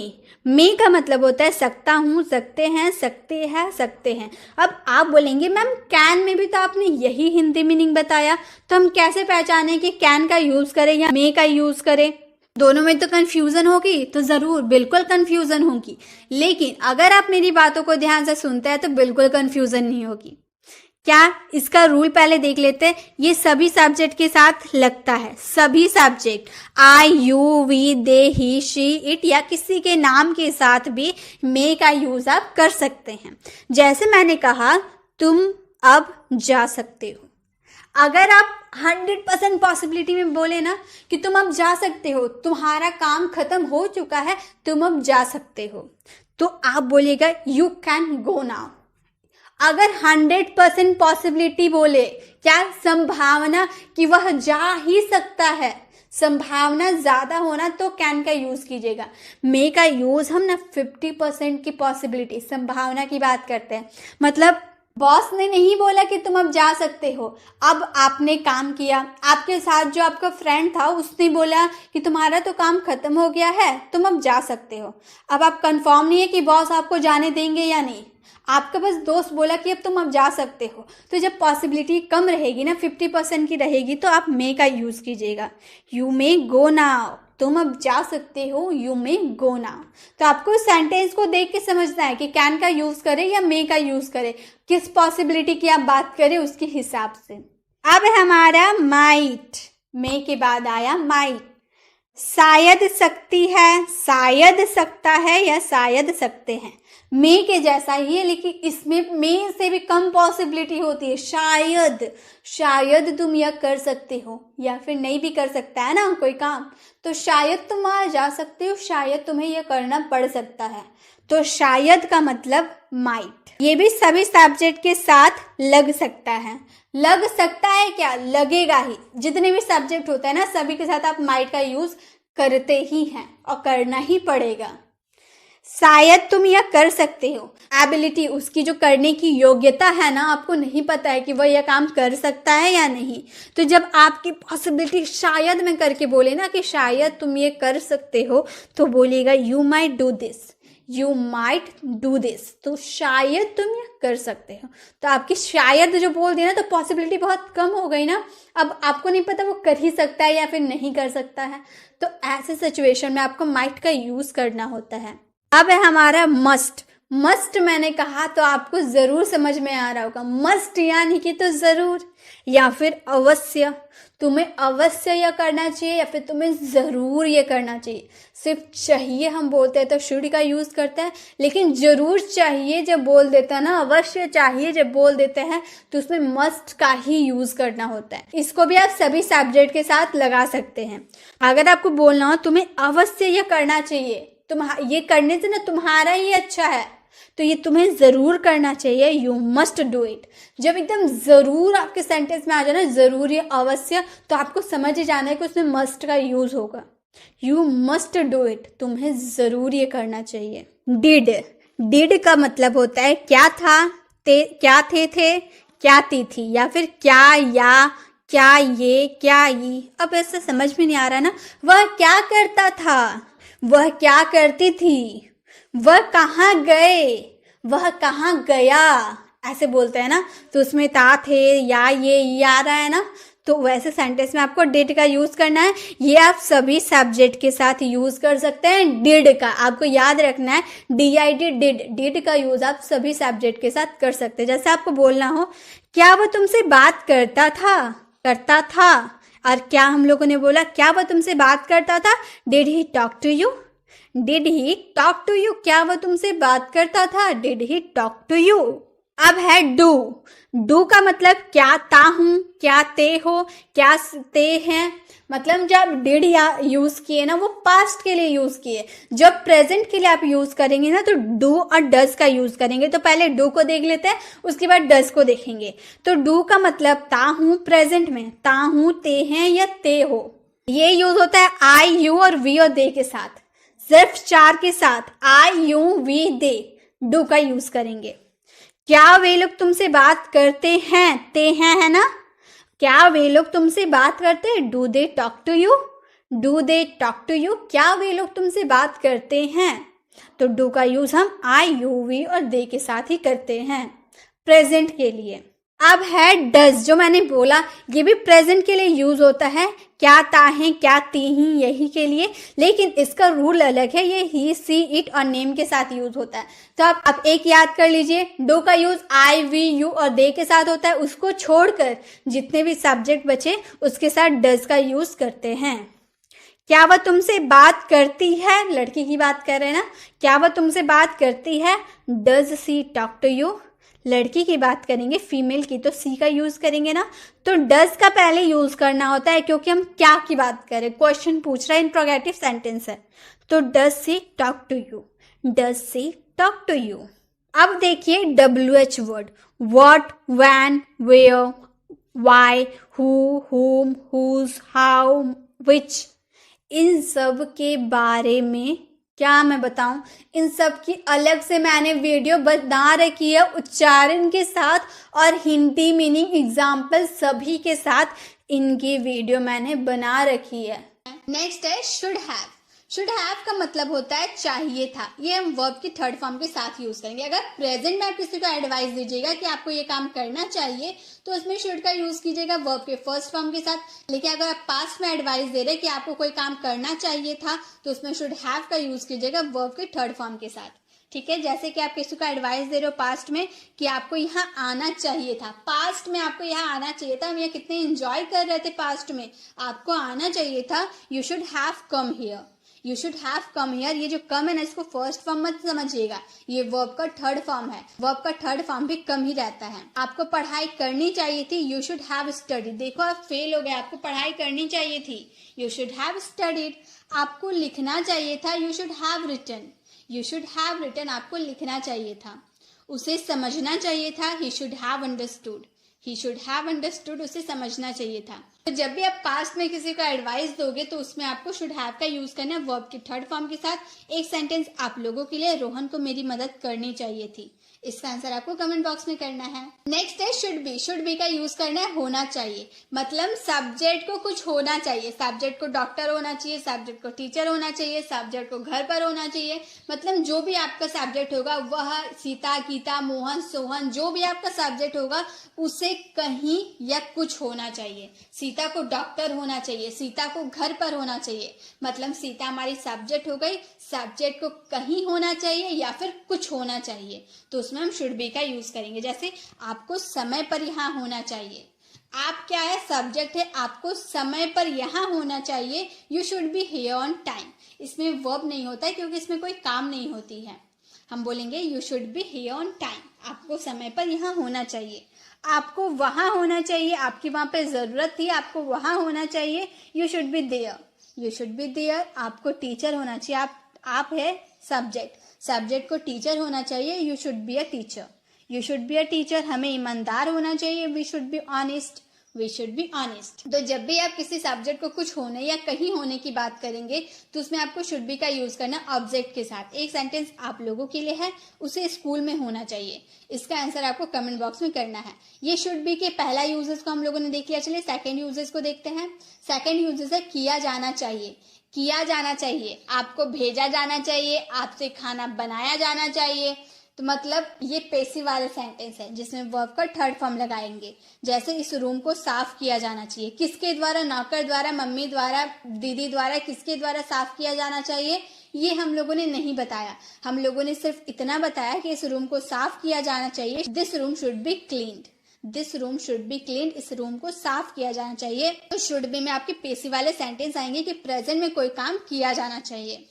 A: मे का मतलब होता है सकता हूँ, सकते हैं, सकते हैं, सकते हैं। अब आप बोलेंगे मैम कैन में भी तो आपने यही हिंदी मीनिंग बताया, तो हम कैसे पहचाने कि कैन का यूज करें या मे का यूज करें? दोनों में तो कंफ्यूजन होगी, तो जरूर बिल्कुल कंफ्यूजन होगी, लेकिन अगर आप मेरी बातों को ध्यान से सुनते हैं तो बिल्कुल कंफ्यूजन नहीं होगी। क्या? इसका रूल पहले देख लेते हैं। ये सभी सब्जेक्ट के साथ लगता है, सभी subject, I, you, we, they, he, she, it या किसी के नाम के साथ भी मे का यूज आप कर सकते हैं। जैसे मैंने कहा तुम अब जा सकते हो, अगर आप 100% पॉसिबिलिटी में बोले ना कि तुम अब जा सकते हो, तुम्हारा काम खत्म हो चुका है, तुम अब जा सकते हो, तो आप बोलिएगा यू कैन गो नाउ। अगर 100% पॉसिबिलिटी बोले, क्या संभावना कि वह जा ही सकता है, संभावना ज्यादा होना, तो कैन का यूज कीजिएगा। मे का यूज हम ना 50% की पॉसिबिलिटी, संभावना की बात करते हैं। मतलब बॉस ने नहीं बोला कि तुम अब जा सकते हो, अब आपने काम किया, आपके साथ जो आपका फ्रेंड था उसने बोला कि तुम्हारा तो काम खत्म हो गया है, तुम अब जा सकते हो। अब आप कंफर्म नहीं है कि बॉस आपको जाने देंगे या नहीं, आपका बस दोस्त बोला कि अब तुम अब जा सकते हो। तो जब पॉसिबिलिटी कम रहेगी ना, 50% की रहेगी, तो आप मे का यूज कीजिएगा। यू मे गो नाउ, तुम अब जा सकते हो, यू मे गो नाउ। तो आपको सेंटेंस को देख के समझना है कि कैन का यूज करें या मे का यूज करें, किस पॉसिबिलिटी की आप बात करें उसके हिसाब से। अब हमारा माइट, मे के बाद आया माइट। शायद सकती है, शायद सकता है या शायद सकते हैं, मे के जैसा ही है, लेकिन इसमें मे से भी कम पॉसिबिलिटी होती है। शायद, शायद तुम यह कर सकते हो, या फिर नहीं भी कर सकता है ना कोई काम, तो शायद तुम वहां जा सकते हो, शायद तुम्हें यह करना पड़ सकता है। तो शायद का मतलब माइट। ये भी सभी सब्जेक्ट के साथ लग सकता है। लग सकता है क्या, लगेगा ही। जितने भी सब्जेक्ट होता है ना, सभी के साथ आप माइट का यूज करते ही हैं और करना ही पड़ेगा। शायद तुम यह कर सकते हो, एबिलिटी, उसकी जो करने की योग्यता है ना, आपको नहीं पता है कि वह यह काम कर सकता है या नहीं। तो जब आपकी पॉसिबिलिटी शायद में करके बोले ना कि शायद तुम ये कर सकते हो, तो बोलिएगा you might do this, you might do this. तो शायद तुम ये कर सकते हो। तो आपकी शायद जो बोल दिया ना, तो पॉसिबिलिटी बहुत कम हो गई ना। अब आपको नहीं पता वो कर ही सकता है या फिर नहीं कर सकता है, तो ऐसे सिचुएशन में आपको माइट का यूज करना होता है। अब है हमारा मस्ट। मस्ट मैंने कहा तो आपको जरूर समझ में आ रहा होगा। मस्ट यानी कि तो जरूर, या फिर अवश्य। तुम्हें अवश्य यह करना चाहिए या फिर तुम्हें जरूर ये करना चाहिए। सिर्फ चाहिए हम बोलते हैं तो शुड का यूज करते हैं, लेकिन जरूर चाहिए जब बोल देता है ना, अवश्य चाहिए जब बोल देते हैं, तो उसमें मस्ट का ही यूज करना होता है। इसको भी आप सभी सब्जेक्ट के साथ लगा सकते हैं। अगर आपको बोलना हो तुम्हें अवश्य यह करना चाहिए, ये करने से ना तुम्हारा ही अच्छा है, तो ये तुम्हें जरूर करना चाहिए, यू मस्ट डू इट। जब एकदम जरूर आपके सेंटेंस में आ जाए ना, जरूर या अवश्य, तो आपको समझ ही जाना है कि उसमें मस्ट का यूज होगा। यू मस्ट डू इट, तुम्हें जरूर ये करना चाहिए। डिड, डिड का मतलब होता है क्या था, क्या थे, क्या थी, या फिर क्या, या क्या ये, क्या ये। अब ऐसा समझ में नहीं आ रहा ना, वह क्या करता था, वह क्या करती थी, वह कहाँ गए, वह कहाँ गया, ऐसे बोलते हैं ना। तो उसमें था, थे, या ये आ रहा है ना, तो वैसे सेंटेंस में आपको डिड का यूज करना है। ये आप सभी सब्जेक्ट के साथ यूज कर सकते हैं। डिड का आपको याद रखना है, DID, डिड, डिड का यूज आप सभी सब्जेक्ट के साथ कर सकते हैं। जैसे आपको बोलना हो क्या वह तुमसे बात करता था, और क्या हम लोगों ने बोला, क्या वह तुमसे बात करता था, did he talk to you, did he talk to you, क्या वह तुमसे बात करता था, did he talk to you. अब है डू। डू का मतलब क्या ता हूं, क्या ते हो, क्या ते हैं। मतलब जब डिड यूज किए ना, वो पास्ट के लिए यूज किए। जब प्रेजेंट के लिए आप यूज करेंगे ना, तो डू और डज का यूज करेंगे। तो पहले डू को देख लेते हैं, उसके बाद डज को देखेंगे। तो डू का मतलब ता हूं, प्रेजेंट में ता हूं, ते हैं या ते हो। ये यूज होता है आई, यू और वी और दे के साथ। सिर्फ 4 के साथ I, you, we, they, do का यूज करेंगे। क्या वे लोग तुमसे बात करते हैं, ते हैं, है ना। क्या वे लोग तुमसे बात करते हैं, do they talk to you, do they talk to you. क्या वे लोग तुमसे बात करते हैं, तो डू का यूज हम आई, यू, वी और दे के साथ ही करते हैं प्रेजेंट के लिए। अब है डज, जो मैंने बोला ये भी प्रेजेंट के लिए यूज होता है। क्या ता है, क्या ती ही, यही के लिए, लेकिन इसका रूल अलग है। ये ही, सी, इट और नेम के साथ यूज होता है। तो आप एक याद कर लीजिए, डू का यूज आई, वी, यू और दे के साथ होता है। उसको छोड़कर जितने भी सब्जेक्ट बचे उसके साथ डज का यूज करते हैं। क्या वह तुमसे बात करती है, लड़की की बात कर रहे हैं ना, क्या वह तुमसे बात करती है, does she talk to you. लड़की की बात करेंगे, फीमेल की, तो सी का यूज करेंगे ना। तो डज का पहले यूज करना होता है, क्योंकि हम क्या की बात करें, क्वेश्चन पूछ रहा है, इंट्रोगेटिव सेंटेंस है। तो does she talk to you, does she talk to you. अब देखिए WH word, what, when, where, why, who, whom, whose, how, which, इन सब के बारे में क्या मैं बताऊं। इन सब की अलग से मैंने वीडियो बना रखी है उच्चारण के साथ और हिंदी मीनिंग एग्जाम्पल सभी के साथ, इनकी वीडियो मैंने बना रखी है। नेक्स्ट है शुड हैव। शुड हैव का मतलब होता है चाहिए था। ये हम वर्ब की थर्ड फॉर्म के साथ यूज करेंगे। अगर प्रेजेंट में आप किसी को एडवाइस दीजिएगा कि आपको ये काम करना चाहिए तो उसमें शुड का यूज कीजिएगा वर्ब के फर्स्ट फॉर्म के साथ। लेकिन अगर आप पास्ट में एडवाइस दे रहे कि आपको कोई काम करना चाहिए था तो उसमें शुड हैव का यूज कीजिएगा वर्ब के थर्ड फॉर्म के साथ। ठीक है, जैसे कि आप किसी को एडवाइस दे रहे हो पास्ट में कि आपको यहाँ आना चाहिए था, पास्ट में आपको यहाँ आना चाहिए था, हम यहाँ कितने एंजॉय कर रहे थे पास्ट में, आपको आना चाहिए था, you should have come here, you should have come here. ये जो कम है ना, इसको फर्स्ट फॉर्म मत समझिएगा, ये वर्ब का थर्ड फॉर्म है। वर्ब का थर्ड फॉर्म भी कम ही रहता है। आपको पढ़ाई करनी चाहिए थी, यू शुड हैव स्टडीड। देखो आप फेल हो गए, आपको पढ़ाई करनी चाहिए थी, यू शुड हैव स्टडीड। आपको लिखना चाहिए था, you should have written, you should have written. आपको लिखना चाहिए था। उसे समझना चाहिए था, he should have understood, he should have understood. उसे समझना चाहिए था। तो जब भी आप पास्ट में किसी को एडवाइस दोगे तो उसमें आपको शुड हैव का यूज करना है वर्ब के थर्ड फॉर्म के साथ। एक सेंटेंस आप लोगों के लिए, रोहन को मेरी मदद करनी चाहिए थी। इसका आंसर आपको कमेंट बॉक्स में करना है। नेक्स्ट है शुड बी। शुड बी का यूज करना है होना चाहिए, मतलब सब्जेक्ट को कुछ होना चाहिए। सब्जेक्ट को डॉक्टर होना चाहिए, सब्जेक्ट को टीचर होना चाहिए, सब्जेक्ट को घर पर होना चाहिए। मतलब जो भी आपका सब्जेक्ट होगा वह सीता, गीता, मोहन, सोहन, जो भी आपका सब्जेक्ट होगा उसे कहीं या कुछ होना चाहिए। सीता को डॉक्टर होना चाहिए, सीता को घर पर होना चाहिए। मतलब सीता हमारी सब्जेक्ट हो गई, सब्जेक्ट को कहीं होना चाहिए या फिर कुछ होना चाहिए, तो उसमें हम शुड बी का यूज करेंगे। जैसे आपको समय पर यहाँ होना चाहिए, आप क्या है, सब्जेक्ट है, आपको समय पर यहाँ होना चाहिए, you should be here on time. इसमें वर्ब नहीं होता है क्योंकि इसमें कोई काम नहीं होती है। हम बोलेंगे you should be here on time, आपको समय पर यहाँ होना चाहिए। आपको वहां होना चाहिए, आपकी वहां पे जरूरत थी, आपको वहां होना चाहिए, you should be there, you should be there. आपको टीचर होना चाहिए, आप है सब्जेक्ट, सब्जेक्ट को टीचर होना चाहिए, you should be a teacher, you should be a teacher. हमें ईमानदार होना चाहिए, we should be honest, we should be honest. तो जब भी आप किसी सब्जेक्ट को कुछ होने या कहीं होने की बात करेंगे तो उसमें आपको शुड बी का यूज करना ऑब्जेक्ट के साथ। एक सेंटेंस आप लोगों के लिए है, उसे स्कूल में होना चाहिए। इसका आंसर आपको कमेंट बॉक्स में करना है। ये शुड बी के पहला यूजेस को हम लोगों ने देख लिया, चलिए सेकंड यूजेस को देखते हैं। सेकंड यूजेस है किया जाना चाहिए, किया जाना चाहिए, आपको भेजा जाना चाहिए, आपसे खाना बनाया जाना चाहिए। तो मतलब ये पैसिव वाला सेंटेंस है जिसमें वर्ब का थर्ड फॉर्म लगाएंगे। जैसे इस रूम को साफ किया जाना चाहिए, किसके द्वारा, नौकर द्वारा, मम्मी द्वारा, दीदी द्वारा, किसके द्वारा साफ किया जाना चाहिए ये हम लोगों ने नहीं बताया। हम लोगों ने सिर्फ इतना बताया कि इस रूम को साफ किया जाना चाहिए, this room should be cleaned, this room should be cleaned, इस रूम को साफ किया जाना चाहिए। तो शुड बी में आपके पैसिव वाले सेंटेंस आएंगे कि प्रेजेंट में कोई काम किया जाना चाहिए।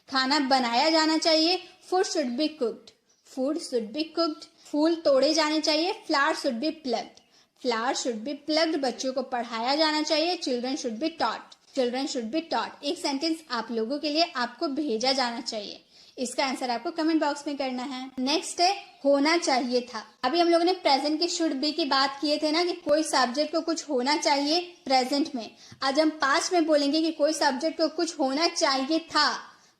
A: खाना बनाया जाना चाहिए, food should be cooked, food should be cooked. फूल तोड़े जाने चाहिए, flower should be plugged, flower should be plugged. बच्चों को पढ़ाया जाना चाहिए, children should be taught, children should be taught. एक सेंटेंस आप लोगों के लिए, आपको भेजा जाना चाहिए। इसका आंसर आपको कमेंट बॉक्स में करना है। नेक्स्ट है होना चाहिए था। अभी हम लोगों ने प्रेजेंट के शुड बी की बात किए थे ना कि कोई सब्जेक्ट को कुछ होना चाहिए प्रेजेंट में। आज हम पास्ट में बोलेंगे कि कोई सब्जेक्ट को कुछ होना चाहिए था,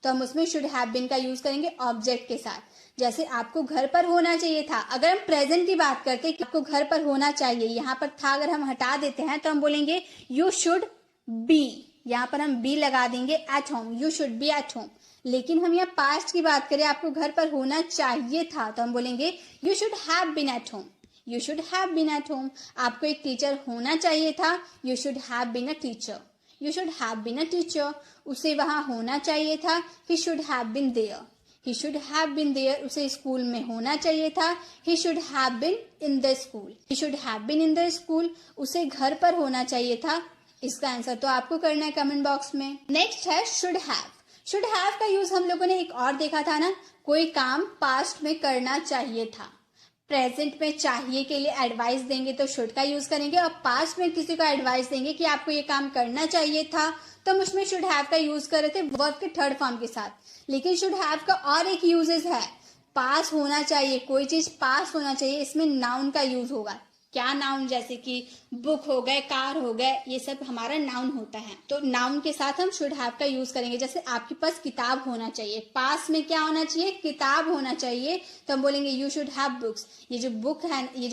A: तो हम उसमें शुड हैव बीन का यूज करेंगे ऑब्जेक्ट के साथ। जैसे आपको घर पर होना चाहिए था, अगर हम प्रेजेंट की बात करते हैं कि आपको घर पर होना चाहिए, यहाँ पर था अगर हम हटा देते हैं तो हम बोलेंगे यू शुड बी, यहाँ पर हम बी लगा देंगे eight home, you should B at home. लेकिन हम यहाँ पास्ट की बात करें, आपको घर पर होना चाहिए था, तो हम बोलेंगे you should have been at home, you should have been at home. आपको एक टीचर होना चाहिए था, you should have been a teacher, you should have been a teacher. उसे वहां होना चाहिए था, he should have been there, he should have been there. उसे स्कूल में होना चाहिए था, he should have been in the school, he should have been in the school. उसे घर पर होना चाहिए था। इसका आंसर तो आपको करना है कमेंट बॉक्स में। नेक्स्ट है शुड हैव। शुड हैव का यूज हम लोगों ने एक और देखा था ना, कोई काम पास्ट में करना चाहिए था। प्रेजेंट में चाहिए के लिए एडवाइस देंगे तो शुड का यूज करेंगे, और पास्ट में किसी को एडवाइस देंगे कि आपको ये काम करना चाहिए था, तो हम उसमें शुड हैव का यूज कर रहे थे वर्ब के थर्ड फॉर्म के साथ। लेकिन शुड हैव का और एक यूजेस है, पास होना चाहिए, कोई चीज पास होना चाहिए, इसमें नाउन का यूज होगा। क्या नाउन? जैसे कि बुक हो गए, कार हो गए, ये सब हमारा नाउन होता है। तो नाउन के साथ हम शुड हैव का यूज करेंगे। जैसे आपके पास किताब होना चाहिए, पास में क्या होना चाहिए? किताब होना चाहिए, तो हम बोलेंगे यू शुड हैव बुक्स। ये जो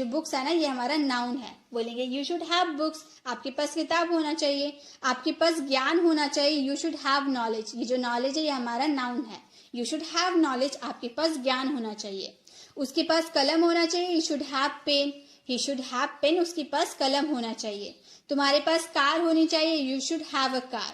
A: बुक्स है ना, ये हमारा नाउन है। बोलेंगे यू शुड हैव बुक्स, आपके पास किताब होना चाहिए। आपके पास ज्ञान होना चाहिए, यू शुड हैव नॉलेज। ये जो नॉलेज है, ये हमारा नाउन है। यू शुड हैव नॉलेज, आपके पास ज्ञान होना चाहिए। उसके पास कलम होना चाहिए, you should have pen. He should have pen, उसके पास कलम होना चाहिए। तुम्हारे पास कार होनी चाहिए, you should have a car.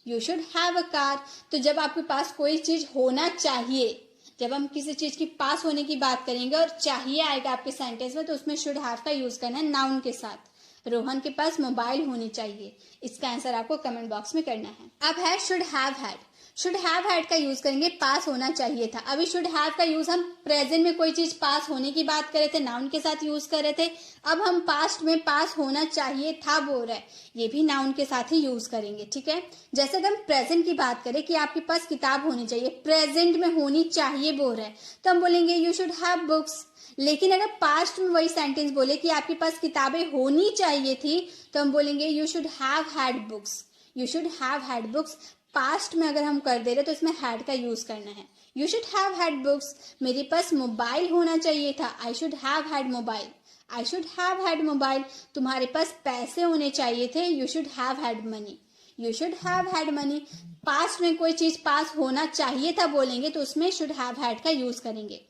A: You should have a car. तो जब आपके पास कोई चीज होना चाहिए, जब हम किसी चीज की पास होने की बात करेंगे और चाहिए आएगा आपके सेंटेंस में, तो उसमें शुड हैव का यूज करना है नाउन के साथ। रोहन के पास मोबाइल होनी चाहिए, इसका आंसर आपको कमेंट बॉक्स में करना है। अब है should have had. Should have had का यूज करेंगे, पास होना चाहिए था। अभी शुड हैव का यूज हम प्रेजेंट में कोई चीज पास होने की बात कर रहे थे, नाउन के साथ यूज कर रहे थे। अब हम पास्ट में पास होना चाहिए था बोल रहे हैं, ये भी नाउन के साथ ही यूज करेंगे, ठीक है। जैसे अगर हम प्रेजेंट की बात करें कि आपके पास किताब होनी चाहिए, प्रेजेंट में होनी चाहिए बोल रहे हैं, तो हम बोलेंगे यू शुड हैव बुक्स। लेकिन अगर पास्ट में वही सेंटेंस बोले कि आपके पास किताबें होनी चाहिए थी, तो हम बोलेंगे you should have had books. You should have had books. Past में अगर हम कर दे रहे तो इसमें हैड का यूज करना है। You should have had books. मेरे पास मोबाइल होना चाहिए था, I should have had mobile. I should have had mobile. तुम्हारे पास पैसे होने चाहिए थे, you should have had money. You should have had money. Past में कोई चीज पास होना चाहिए था बोलेंगे तो उसमें शुड हैव हैड का यूज करेंगे।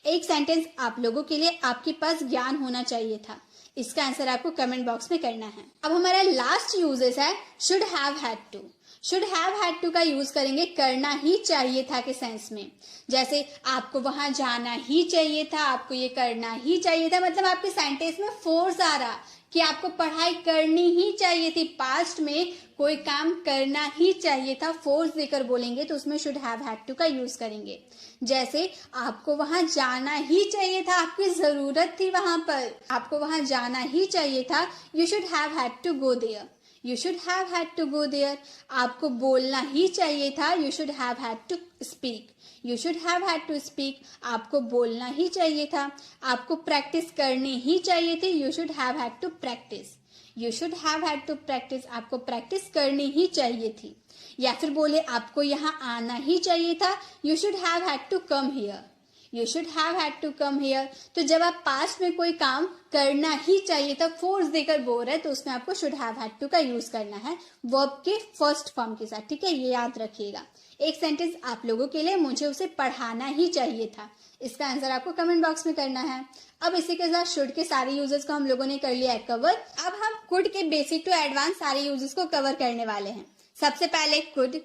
A: एक सेंटेंस आप लोगों के लिए, आपके पास ज्ञान होना चाहिए था, इसका आंसर आपको कमेंट बॉक्स में करना है। अब हमारा लास्ट यूजेस है should have had to. Should have had to का यूज करेंगे करना ही चाहिए था के सेंस में। जैसे आपको वहां जाना ही चाहिए था, आपको ये करना ही चाहिए था, मतलब आपके सेंटेंस में फोर्स आ रहा कि आपको पढ़ाई करनी ही चाहिए थी। पास्ट में कोई काम करना ही चाहिए था, फोर्स देकर बोलेंगे तो उसमें शुड हैव हैड टू का यूज करेंगे। जैसे आपको वहां जाना ही चाहिए था, आपकी जरूरत थी वहां पर, आपको वहां जाना ही चाहिए था, you should have had to go there. You should have had to go there. आपको बोलना ही चाहिए था, you should have had to speak. You should have had to speak. आपको बोलना ही चाहिए था। आपको प्रैक्टिस करनी ही चाहिए थी, you should have had to practise. You should have had to practise. आपको प्रैक्टिस करनी ही चाहिए थी। या फिर बोले आपको यहाँ आना ही चाहिए था, you should have had to come here. You should have had to come here. तो जब आप पास्ट में कोई काम करना ही चाहिए था, फोर्स देकर बोल रहे, तो उसमें आपको शुड हैव हैड टू का यूज करना है वर्ब के फर्स्ट फॉर्म के साथ, ठीक है, ये याद रखिएगा। एक सेंटेंस आप लोगों के लिए, मुझे उसे पढ़ाना ही चाहिए था, इसका आंसर आपको कमेंट बॉक्स में करना है। अब इसी के साथ शुड के सारे यूजेस को हम लोगों ने कर लिया है कवर। अब हम कुड के बेसिक टू एडवांस सारे यूजेस को कवर करने वाले हैं। सबसे पहले कुड,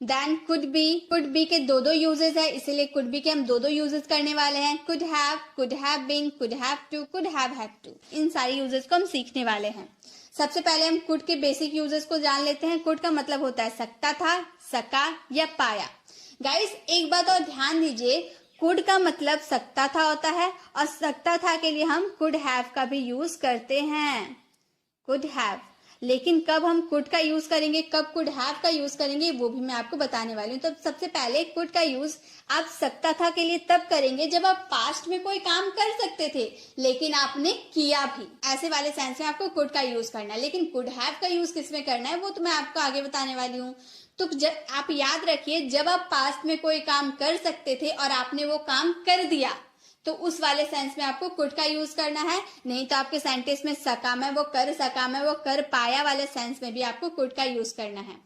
A: देन कुड बी के दो यूजेस है, इसीलिए कुड बी के हम दो यूजेस करने वाले हैं। Could have been, could have to, could have to, इन सारी यूजेस को हम सीखने वाले हैं। सबसे पहले हम कुड के बेसिक यूजेस को जान लेते हैं। कुड का मतलब होता है सकता था, सका या पाया। गाइस एक बात और ध्यान दीजिए, कुड का मतलब सकता था होता है और सकता था के लिए हम कुड हैव का भी यूज करते हैं, कुड हैव। लेकिन कब हम कुड का यूज करेंगे, कब कुड हैव का यूज करेंगे, वो भी मैं आपको बताने वाली हूँ। तो सबसे पहले कुड का यूज आप सकता था के लिए तब करेंगे जब आप पास्ट में कोई काम कर सकते थे लेकिन आपने किया भी, ऐसे वाले सेंस में आपको कुड का यूज करना है। लेकिन कुड हैव का यूज किसमें करना है वो तो मैं आपको आगे बताने वाली हूँ। तो आप याद रखिए, जब आप पास्ट में कोई काम कर सकते थे और आपने वो काम कर दिया, तो उस वाले सेंस में आपको कुड का यूज करना है। नहीं तो आपके सेंटेंस में सका मैं वो कर सका मैं वो कर पाया वाले सेंस में भी आपको कुड का यूज करना है।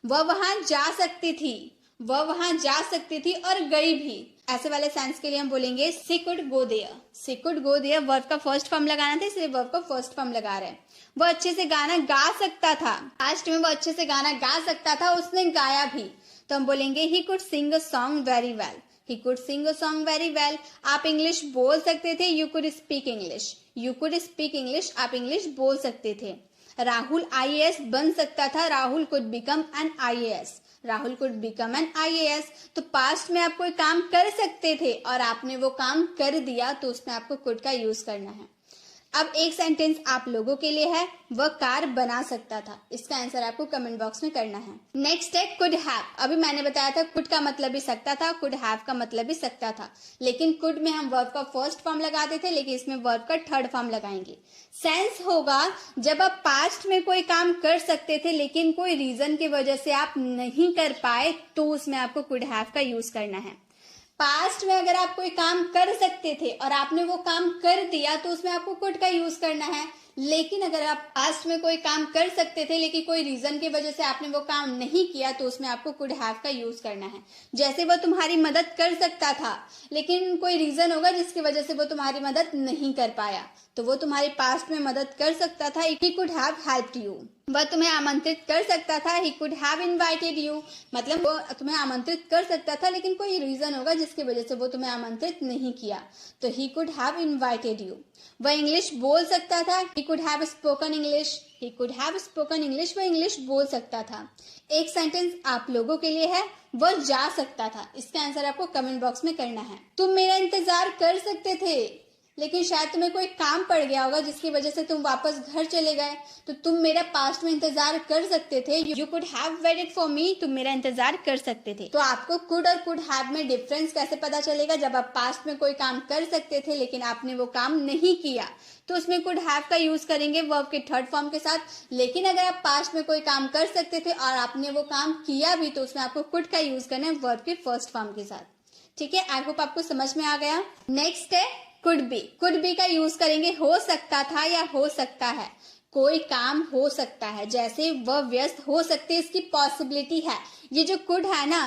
A: वह वहां जा सकती थी, वह वहां जा सकती थी और गई भी, ऐसे वाले सेंस के लिए हम बोलेंगे she could go there. She could go there verb का फर्स्ट फॉर्म लगाना था, इसलिए वर्ब का फर्स्ट फॉर्म लगा रहे हैं। वो अच्छे से गाना गा सकता था, पास्ट में वो अच्छे से गाना गा सकता था, उसने गाया भी, तो हम बोलेंगे he could sing a song very well. He could sing a song very well. आप इंग्लिश बोल सकते थे, you could speak English. You could speak English. आप इंग्लिश बोल सकते थे। राहुल IAS बन सकता था, Rahul could become an IAS. Rahul could become an IAS. तो पास्ट में आप कोई काम कर सकते थे और आपने वो काम कर दिया, तो उसमें आपको could का यूज करना है। अब एक सेंटेंस आप लोगों के लिए है, वह कार बना सकता था। इसका आंसर आपको कमेंट बॉक्स में करना है। नेक्स्ट है कुड हैव। अभी मैंने बताया था कुड का मतलब भी सकता था, कुड हैव का मतलब भी सकता था, लेकिन कुड में हम वर्ब का फर्स्ट फॉर्म लगाते थे, लेकिन इसमें वर्ब का थर्ड फॉर्म लगाएंगे। सेंस होगा जब आप पास्ट में कोई काम कर सकते थे लेकिन कोई रीजन की वजह से आप नहीं कर पाए, तो उसमें आपको कुड हैव का यूज करना है। पास्ट में अगर आप कोई काम कर सकते थे और आपने वो काम कर दिया तो उसमें आपको कुड का यूज करना है। लेकिन अगर आप पास्ट में कोई काम कर सकते थे लेकिन कोई रीजन की वजह से आपने वो काम नहीं किया, तो उसमें आपको कुड हैव का यूज करना है। जैसे वो तुम्हारी मदद कर सकता था लेकिन कोई रीजन होगा जिसकी वजह से वो तुम्हारी मदद नहीं कर पाया, तो वो तुम्हारी पास्ट में मदद कर सकता था, he could have helped you. वह तुम्हें आमंत्रित कर सकता था, he could have invited you, मतलब वो तुम्हें आमंत्रित कर सकता था लेकिन कोई रीजन होगा जिसकी वजह से वो तुम्हें आमंत्रित नहीं किया, तो he could have invited you. वह इंग्लिश बोल सकता था, he could have spoken English, he could have spoken English, वह इंग्लिश बोल सकता था। एक सेंटेंस आप लोगों के लिए है, वह जा सकता था। इसका आंसर आपको कमेंट बॉक्स में करना है। तुम मेरा इंतजार कर सकते थे लेकिन शायद तुम्हें कोई काम पड़ गया होगा जिसकी वजह से तुम वापस घर चले गए, तो तुम मेरा पास्ट में इंतजार कर सकते थे। You could have waited for me, तुम मेरा इंतजार कर सकते थे। तो आपको कुड और कुड हैव में डिफरेंस कैसे पता चलेगा? जब आप पास्ट में कोई काम कर सकते थे लेकिन आपने वो काम नहीं किया, तो उसमें कुड हैव का यूज करेंगे वर्ब के थर्ड फॉर्म के साथ। लेकिन अगर आप पास्ट में कोई काम कर सकते थे और आपने वो काम किया भी, तो उसमें आपको कुड का यूज करना है वर्ब के फर्स्ट फॉर्म के साथ। ठीक है, आई होप आपको समझ में आ गया। नेक्स्ट है कुड बी। कुड बी का यूज करेंगे हो सकता था या हो सकता है। कोई काम हो सकता है, जैसे वह व्यस्त हो सकते, इसकी पॉसिबिलिटी है। ये जो कुड है ना,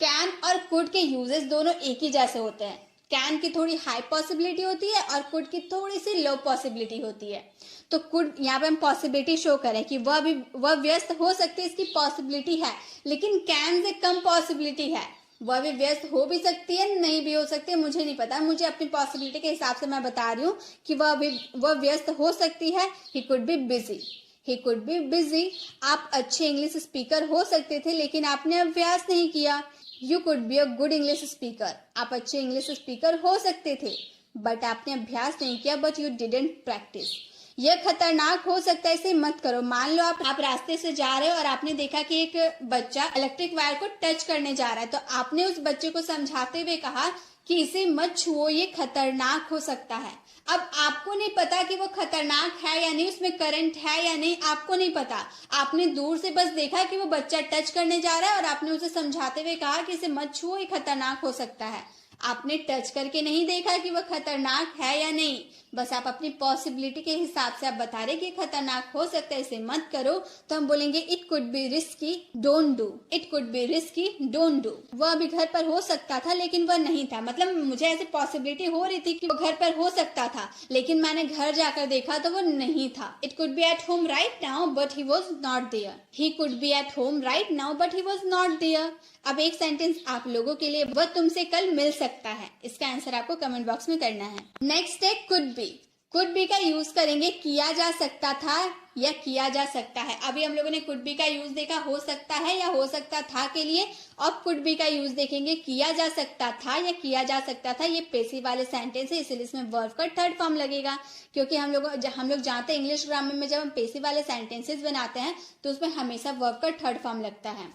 A: कैन और कुड के यूजेस दोनों एक ही जैसे होते हैं। कैन की थोड़ी हाई पॉसिबिलिटी होती है और कुड की थोड़ी सी लो पॉसिबिलिटी होती है। तो कुड यहाँ पे हम पॉसिबिलिटी शो करें कि वह व्यस्त हो सकते, इसकी पॉसिबिलिटी है, लेकिन कैन से कम पॉसिबिलिटी है। वह भी व्यस्त हो भी सकती है, नहीं भी हो सकती है, मुझे नहीं पता, मुझे अपनी पॉसिबिलिटी के हिसाब से मैं बता रही हूँ कि वह व्यस्त हो सकती है। ही could be busy, he could be busy. आप अच्छे इंग्लिश स्पीकर हो सकते थे लेकिन आपने अभ्यास नहीं किया। You could be a good English speaker. आप अच्छे इंग्लिश स्पीकर हो सकते थे बट आपने अभ्यास नहीं किया, बट यू डिडंट प्रैक्टिस। यह खतरनाक हो सकता है, इसे मत करो। मान लो आप रास्ते से जा रहे हो और आपने देखा कि एक बच्चा इलेक्ट्रिक वायर को टच करने जा रहा है, तो आपने उस बच्चे को समझाते हुए कहा कि इसे मत छुओ, ये खतरनाक हो सकता है। अब आपको नहीं पता कि वो खतरनाक है या नहीं, उसमें करंट है या नहीं, आपको नहीं पता। आपने दूर से बस देखा कि वो बच्चा टच करने जा रहा है और आपने उसे समझाते हुए कहा कि इसे मत छुओ, ये खतरनाक हो सकता है। आपने टच करके नहीं देखा कि वह खतरनाक है या नहीं, बस आप अपनी पॉसिबिलिटी के हिसाब से आप बता रहे कि खतरनाक हो सकता है, इसे मत करो। तो हम बोलेंगे it could B risky, don't do. It could B risky, don't do. वह अभी घर पर हो सकता था लेकिन वह नहीं था, मतलब मुझे ऐसी पॉसिबिलिटी हो रही थी कि वो घर पर हो सकता था, लेकिन मैंने घर जाकर देखा तो वो नहीं था। It could be at home right now but he was not there. He could be at home right now but he was not there. अब एक सेंटेंस आप लोगों के लिए, वह तुमसे कल मिल सकता है। इसका आंसर आपको कमेंट बॉक्स में करना है। नेक्स्ट है कुड बी। कुड बी का यूज करेंगे किया जा सकता था या किया जा सकता है। अभी हम लोगों ने कुड बी का यूज देखा हो सकता है या हो सकता था के लिए, अब कुड बी का यूज देखेंगे किया जा सकता था या किया जा सकता था। ये पेसिव वाले सेंटेंस है, इसलिए इसमें वर्ब का थर्ड फॉर्म लगेगा, क्योंकि हम लोग जानते हैं इंग्लिश ग्रामर में जब हम पेसिव वाले सेंटेंसेस बनाते हैं तो उसमें हमेशा वर्ब का थर्ड फॉर्म लगता है।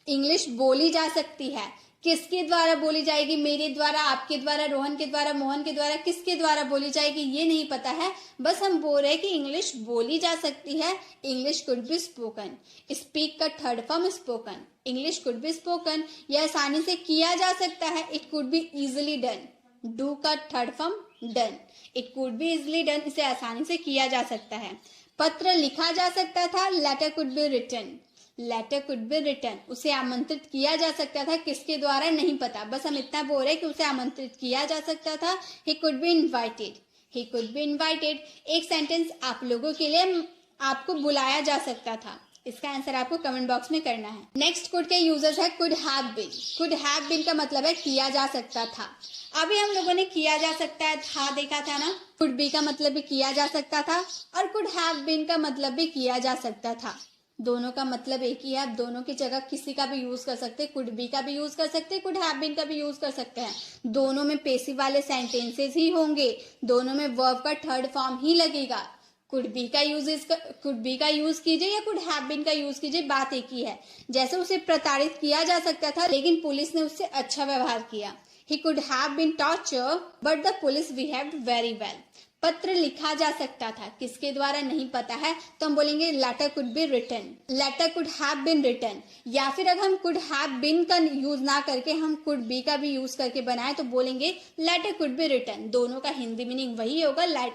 A: इंग्लिश बोली जा सकती है, किसके द्वारा बोली जाएगी? मेरे द्वारा, आपके द्वारा, रोहन के द्वारा, मोहन के द्वारा, किसके द्वारा बोली जाएगी ये नहीं पता है, बस हम बोल रहे हैं कि इंग्लिश बोली जा सकती है। English could be spoken. Speak का third form spoken. English could be spoken. यह आसानी से किया जा सकता है। It could be easily done. Do का third form done. It could be easily done, इसे आसानी से किया जा सकता है। पत्र लिखा जा सकता था। Letter could be written. Letter could be written. उसे आमंत्रित किया जा सकता था, किसके द्वारा नहीं पता, बस हम इतना बोल रहे कि उसे आमंत्रित किया जा सकता था। ही could be invited. He could be invited. एक सेंटेंस आप लोगों के लिए, आपको बुलाया जा सकता था। इसका आंसर आपको कमेंट बॉक्स में करना है। नेक्स्ट कुड के यूजर्स है could have been. Could have been का मतलब है किया जा सकता था। अभी हम लोगों ने किया जा सकता है था देखा था ना। कुड बी का मतलब भी किया जा सकता था और कुड हैव बीन का मतलब भी किया जा सकता था। दोनों का मतलब एक ही है। आप दोनों की जगह किसी का भी यूज कर सकते हैं, कुड बी का भी यूज कर सकते हैं, कुड हैव बीन का भी यूज कर सकते हैं। दोनों में पेसिव वाले सेंटेंसेस ही होंगे, दोनों में वर्ब का थर्ड फॉर्म ही लगेगा। कुड बी का यूज कीजिए या कुड हैव बीन का यूज कीजिए, बात एक ही है। जैसे उसे प्रताड़ित किया जा सकता था लेकिन पुलिस ने उससे अच्छा व्यवहार किया। He could have been tortured, but the police behaved very well. पत्र लिखा जा सकता था, किसके द्वारा नहीं पता है, तो हम बोलेंगे letter could be written, letter could have been written. या फिर अगर हम कुड हैव बीन का यूज ना करके हम कुड बी का भी यूज करके बनाए तो बोलेंगे लेटर कुड बी रिटन। दोनों का हिंदी मीनिंग वही होगा,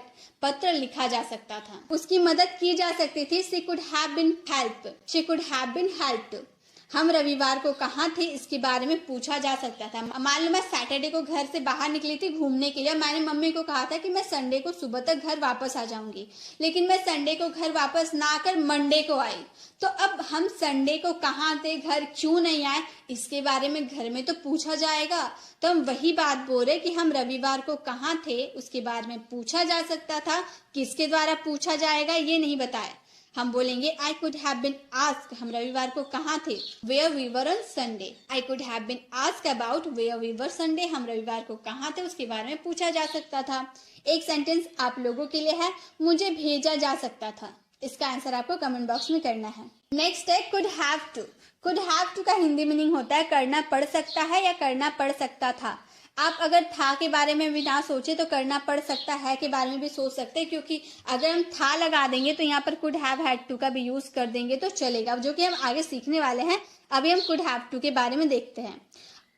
A: पत्र लिखा जा सकता था, उसकी मदद की जा सकती थी। She could have been help, she could have been helped. हम रविवार को कहाँ थे इसके बारे में पूछा जा सकता था। मान लो मैं सैटरडे को घर से बाहर निकली थी घूमने के लिए, मैंने मम्मी को कहा था कि मैं संडे को सुबह तक घर वापस आ जाऊंगी, लेकिन मैं संडे को घर वापस ना आकर मंडे को आई। तो अब हम संडे को कहाँ थे, घर क्यों नहीं आए, इसके बारे में घर में तो पूछा जाएगा। तो हम वही बात बोल रहे कि हम रविवार को कहाँ थे उसके बारे में पूछा जा सकता था, किसके द्वारा पूछा जाएगा ये नहीं बताया। हम बोलेंगे I could have been asked, हम रविवार को कहाँ थे, where we were on Sunday. I could have been asked about where we were Sunday, हम रविवार को कहाँ थे उसके बारे में पूछा जा सकता था। एक सेंटेंस आप लोगों के लिए है, मुझे भेजा जा सकता था। इसका आंसर आपको कमेंट बॉक्स में करना है। नेक्स्ट है could have to. Could have to का हिंदी मीनिंग होता है करना पड़ सकता है या करना पड़ सकता था। आप अगर था के बारे में भी ना सोचे तो करना पड़ सकता है के बारे में भी सोच सकते हैं, क्योंकि अगर हम था लगा देंगे तो यहाँ पर कुड हैव हैड टू का भी यूज कर देंगे तो चलेगा, जो कि हम आगे सीखने वाले हैं। अभी हम कुड हैव टू के बारे में देखते हैं।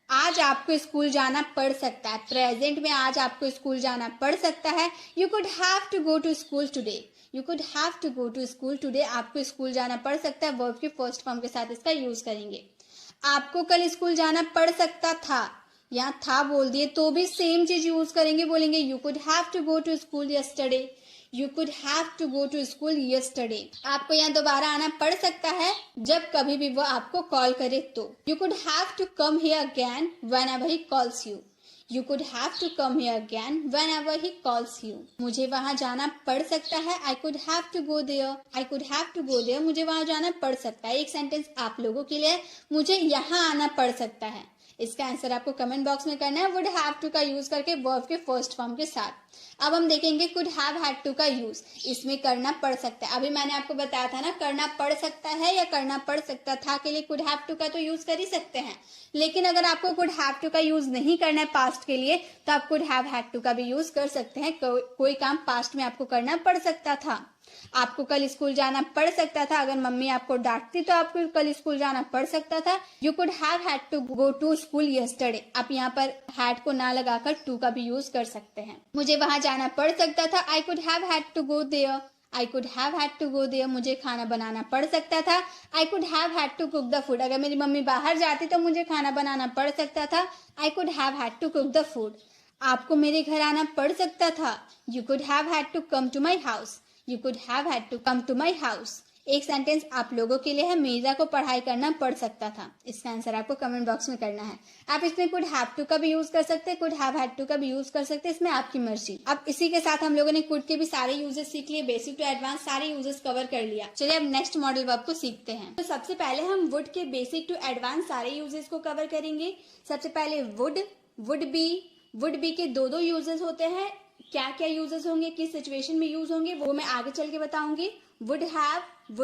A: आज आपको स्कूल जाना पड़ सकता है, प्रेजेंट में आज आपको स्कूल जाना पड़ सकता है। You could have to go to school today, you could have to go to school today, आपको स्कूल जाना पड़ सकता है, वर्ब के फर्स्ट फॉर्म के साथ इसका यूज करेंगे। आपको कल स्कूल जाना पड़ सकता था, यहाँ था बोल दिए तो भी सेम चीज यूज करेंगे, बोलेंगे you could have to go to school yesterday, you could have to go to school yesterday. आपको यहाँ दोबारा आना पड़ सकता है जब कभी भी वो आपको कॉल करे तो। You could have to come here again whenever he calls you, you could have to come here again whenever he calls you. मुझे वहां जाना पड़ सकता है, I could have to go there, I could have to go there, मुझे वहां जाना पड़ सकता है। एक सेंटेंस आप लोगों के लिए, मुझे यहाँ आना पड़ सकता है। इसका आंसर आपको कमेंट बॉक्स में करना है, वुड हैव टू का यूज करके वर्ब के फर्स्ट फॉर्म के साथ। अब हम देखेंगे कुड हैव हैड टू का यूज, इसमें करना पड़ सकता है। अभी मैंने आपको बताया था ना, करना पड़ सकता है या करना पड़ सकता था के लिए कुड हैव टू का तो यूज कर ही सकते हैं, लेकिन अगर आपको कुड हैव टू का यूज नहीं करना है पास्ट के लिए तो आप कुड हैव हैड टू का भी यूज कर सकते हैं। कोई काम पास्ट में आपको करना पड़ सकता था, आपको कल स्कूल जाना पड़ सकता था, अगर मम्मी आपको डांटती तो आपको कल स्कूल जाना पड़ सकता था। You could have had to go to school yesterday, आप यहाँ पर हैड को ना लगाकर टू का भी यूज कर सकते हैं। मुझे वहां जाना पड़ सकता था, I could have had to go there, I could have had to go there, मुझे खाना बनाना पड़ सकता था। I could have had to cook the food, अगर मेरी मम्मी बाहर जाती तो मुझे खाना बनाना पड़ सकता था। I could have had to cook the food. आपको मेरे घर आना पड़ सकता था, you could have had to come to my house, you could have had to come to my house. एक सेंटेंस आप लोगों के लिए है, मीरा को पढ़ाई करना पड़ सकता था। इसका आंसर आपको कमेंट बॉक्स में करना है। आप इसमें कुड हैव टू का भी यूज कर सकते हैं, कुड हैव हैड टू का भी यूज कर सकते हैं, इसमें आपकी मर्जी। अब इसी के साथ हम लोगों ने कुड के भी सारे यूजेस सीख लिए, बेसिक टू एडवांस सारे यूजेस कवर कर लिया। चलिए अब नेक्स्ट मॉडल वर्ब को सीखते हैं। तो सबसे पहले हम वुड के बेसिक टू एडवांस सारे यूजेस को कवर करेंगे। सबसे पहले वुड, वुड बी के दो यूजेस होते हैं। क्या क्या यूजेस होंगे, किस सिचुएशन में यूज होंगे वो मैं आगे चल के बताऊंगी। Would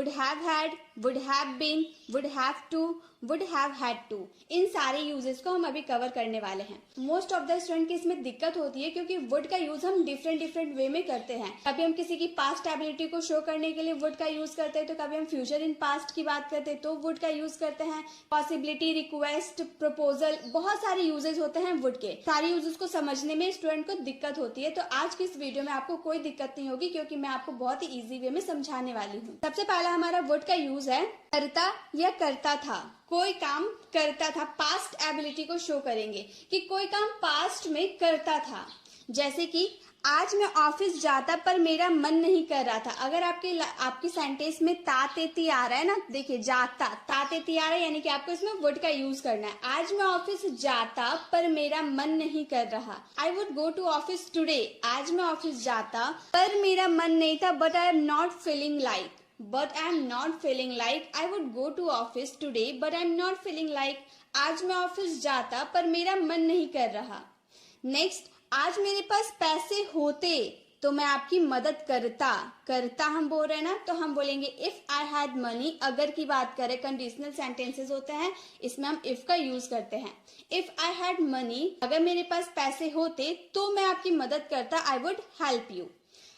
A: have had, would have been, would have to, would have had to, इन सारे यूजेस को हम अभी कवर करने वाले हैं। मोस्ट ऑफ द स्टूडेंट की इसमें दिक्कत होती है क्योंकि वुड का यूज हम डिफरेंट वे में करते हैं। कभी हम किसी की पास्ट एबिलिटी को शो करने के लिए वुड का यूज करते हैं, तो कभी हम फ्यूचर इन पास्ट की बात करते हैं तो वुड का यूज करते हैं। पॉसिबिलिटी, रिक्वेस्ट, प्रपोजल, बहुत सारे यूजेस होते हैं वुड के। सारे यूजेस को समझने में स्टूडेंट को दिक्कत होती है, तो आज की इस वीडियो में आपको कोई दिक्कत नहीं होगी क्योंकि मैं आपको बहुत ही इजी वे में समझाने वाली हूँ। सबसे पहला हमारा वुड का यूज है करता या करता था। कोई काम करता था, पास्ट एबिलिटी को शो करेंगे कि कोई काम पास्ट में करता था। जैसे कि आज मैं ऑफिस जाता पर मेरा मन नहीं कर रहा था। अगर आपकी सेंटेंस में तातेती आ रहा है ना, देखिए जाता तातेती आ रहा है, यानी कि आपको इसमें वुड का यूज करना है। आज मैं ऑफिस जाता पर मेरा मन नहीं कर रहा। I would go to office today, आज मैं ऑफिस जाता पर मेरा मन नहीं था, but I am not feeling like. But I am not feeling like I would go to office today but I am not feeling like आज मैं ऑफिस जाता पर मेरा मन नहीं कर रहा। नेक्स्ट, आज मेरे पास पैसे होते तो मैं आपकी मदद करता। करता हम बोल रहे हैं ना, तो हम बोलेंगे इफ आई हैड मनी। अगर की बात करें, कंडीशनल सेंटेंसेस होते हैं, इसमें हम इफ का यूज करते हैं। इफ आई हैड मनी, अगर मेरे पास पैसे होते तो मैं आपकी मदद करता, I would help you.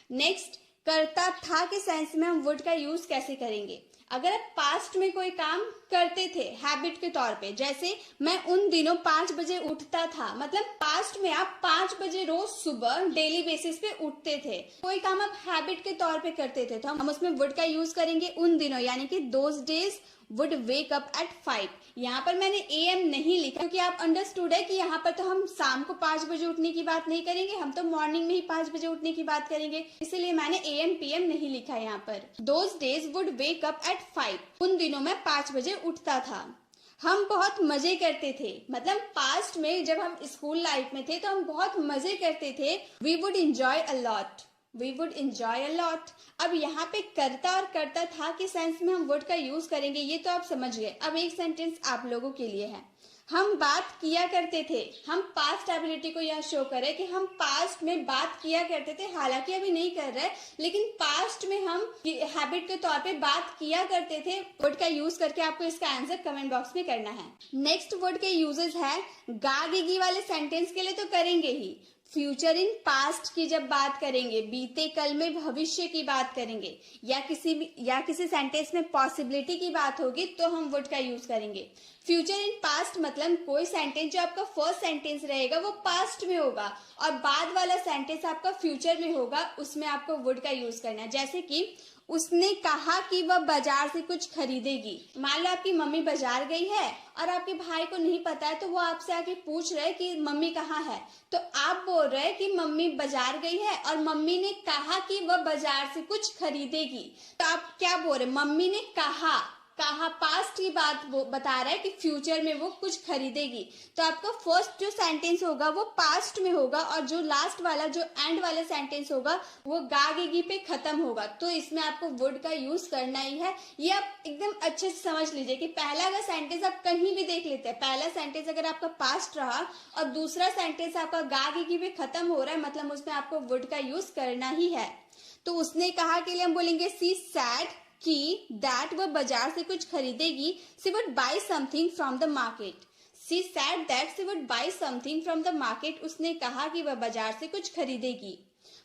A: Next, करता था के सेंस में हम वुड का यूज कैसे करेंगे? अगर आप पास्ट में कोई काम करते थे हैबिट के तौर पे, जैसे मैं उन दिनों 5 बजे उठता था, मतलब पास्ट में आप 5 बजे रोज सुबह डेली बेसिस पे उठते थे, कोई काम आप हैबिट के तौर पे करते थे, तो हम उसमें वुड का यूज करेंगे उन दिनों, यानी कि those days would wake up at 5। यहाँ पर मैंने AM नहीं लिखा क्योंकि आप अंडरस्टूड है कि यहाँ पर तो हम शाम को 5 बजे उठने की बात नहीं करेंगे, हम तो मॉर्निंग में ही 5 बजे उठने की बात करेंगे, इसीलिए मैंने AM PM नहीं लिखा यहाँ पर। Those days would wake up at 5, उन दिनों में 5 बजे उठता था। हम बहुत मजे करते थे, मतलब पास्ट में जब हम स्कूल लाइफ में थे तो हम बहुत मजे करते थे। We would enjoy a lot, we would enjoy a lot. अब यहाँ पे करता और करता था के सेंस में हम वुड का यूज करेंगे, ये तो आप समझ गए। अब एक सेंटेंस आप लोगों के लिए है, हम बात किया करते थे। हम पास्ट एबिलिटी को यहाँ शो करें कि हम पास्ट में बात किया करते थे, हालांकि अभी नहीं कर रहे, लेकिन पास्ट में हम हैबिट के तौर पे बात किया करते थे। वर्ड का यूज करके आपको इसका आंसर कमेंट बॉक्स में करना है। नेक्स्ट वर्ड के यूजेस है, गा गिगी वाले सेंटेंस के लिए तो करेंगे ही, फ्यूचर इन पास्ट की जब बात करेंगे, बीते कल में भविष्य की बात करेंगे, या किसी सेंटेंस में पॉसिबिलिटी की बात होगी तो हम वुड का यूज करेंगे। फ्यूचर इन पास्ट मतलब कोई सेंटेंस जो आपका फर्स्ट सेंटेंस रहेगा वो पास्ट में होगा और बाद वाला सेंटेंस आपका फ्यूचर में होगा, उसमें आपको वुड का यूज करना है। जैसे कि उसने कहा कि वह बाजार से कुछ खरीदेगी। मान लो आपकी मम्मी बाजार गई है और आपके भाई को नहीं पता है, तो वो आपसे आके पूछ रहे कि मम्मी कहाँ है, तो आप बोल रहे हैं कि मम्मी बाजार गई है और मम्मी ने कहा कि वह बाजार से कुछ खरीदेगी। तो आप क्या बोल रहे, मम्मी ने कहा पास्ट की बात वो बता रहा है कि फ्यूचर में वो कुछ खरीदेगी, तो आपका फर्स्ट जो सेंटेंस होगा वो पास्ट में होगा और जो लास्ट वाला जो एंड वाला सेंटेंस होगा वो गागेगी पे खत्म होगा, तो इसमें आपको वुड का यूज करना ही है। ये आप एकदम अच्छे से समझ लीजिए कि पहला अगर सेंटेंस आप कहीं भी देख लेते हैं, पहला सेंटेंस अगर आपका पास्ट रहा और दूसरा सेंटेंस आपका गागेगी पे खत्म हो रहा है, मतलब उसमें आपको वुड का यूज करना ही है। तो उसने कहा के लिए हम बोलेंगे सी सैड कि दैट वह बाजार से कुछ खरीदेगी, she would buy something from the market. She said that she would buy something from the market, उसने कहा कि वह बाजार से कुछ खरीदेगी।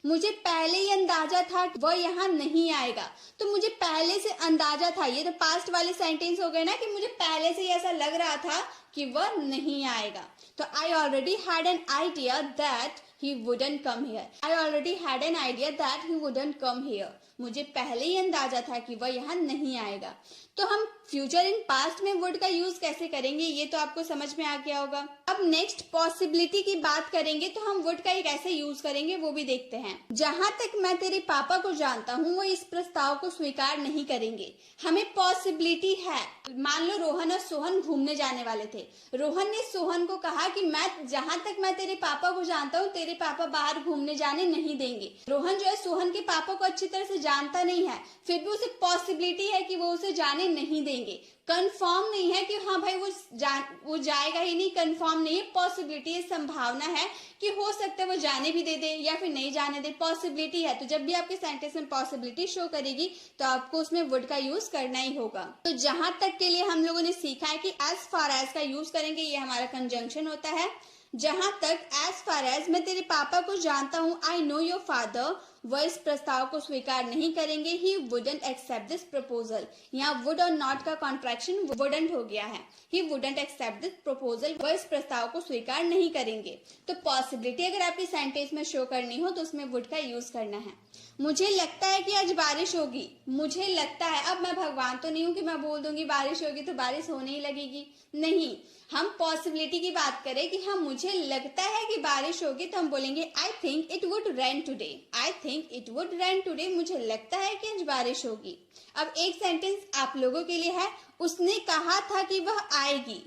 A: मुझे पहले ही अंदाजा था कि वह यहाँ नहीं आएगा, तो मुझे पहले से अंदाजा था, ये तो पास्ट वाले सेंटेंस हो गए ना कि मुझे पहले से ही ऐसा लग रहा था कि वह नहीं आएगा। तो I already had an idea that he wouldn't come here. I already had an idea that he wouldn't come here. मुझे पहले ही अंदाजा था कि वह यहाँ नहीं आएगा। तो हम फ्यूचर इन पास्ट में वुड का यूज कैसे करेंगे ये तो आपको समझ में आ गया होगा। अब नेक्स्ट पॉसिबिलिटी की बात करेंगे तो हम वुड का कैसे यूज करेंगे वो भी देखते हैं। जहां तक मैं तेरे पापा को जानता हूँ वो इस प्रस्ताव को स्वीकार नहीं करेंगे। हमें पॉसिबिलिटी है, मान लो रोहन और सोहन घूमने जाने वाले थे। रोहन ने सोहन को कहा कि मैं जहां तक मैं तेरे पापा को जानता हूँ तेरे पापा बाहर घूमने जाने नहीं देंगे। रोहन जो है सोहन के पापा को अच्छी तरह से जानता नहीं है, फिर भी उसे पॉसिबिलिटी है कि वो उसे जाने नहीं देंगे। कंफर्म नहीं है कि हाँ भाई वो जाएगा ही नहीं, कंफर्म नहीं है, पॉसिबिलिटी है, संभावना है कि हो सकता है वो जाने भी दे दे या फिर नहीं जाने दे, पॉसिबिलिटी है। तो जब भी आपके सेंटेंस में पॉसिबिलिटी शो करेगी तो आपको उसमें वुड का यूज करना ही होगा। तो जहां तक के लिए हम लोगों ने सीखा है कि एज फार एज का यूज करेंगे, ये हमारा कंजंक्शन होता है। जहां तक एज फार एज मैं तेरे पापा को जानता हूँ, आई नो योर फादर, वह इस प्रस्ताव को स्वीकार नहीं करेंगे। He wouldn't accept this proposal, यहाँ वुड और नॉट का कॉन्ट्रैक्शन वुडंट हो गया है। He wouldn't accept this proposal, वह इस प्रस्ताव को स्वीकार नहीं करेंगे। तो पॉसिबिलिटी अगर आपकी सेंटेंस में शो करनी हो तो उसमें वुड का यूज करना है। मुझे लगता है कि आज बारिश होगी, मुझे लगता है, अब मैं भगवान तो नहीं हूं कि मैं बोल दूंगी बारिश होगी तो बारिश होने ही लगेगी, नहीं। हम पॉसिबिलिटी की बात करें कि हाँ मुझे लगता है कि बारिश होगी तो हम बोलेंगे I think it would rain today, I think it would rain today, मुझे लगता है कि आज बारिश होगी। अब एक सेंटेंस आप लोगों के लिए है, उसने कहा था कि वह आएगी।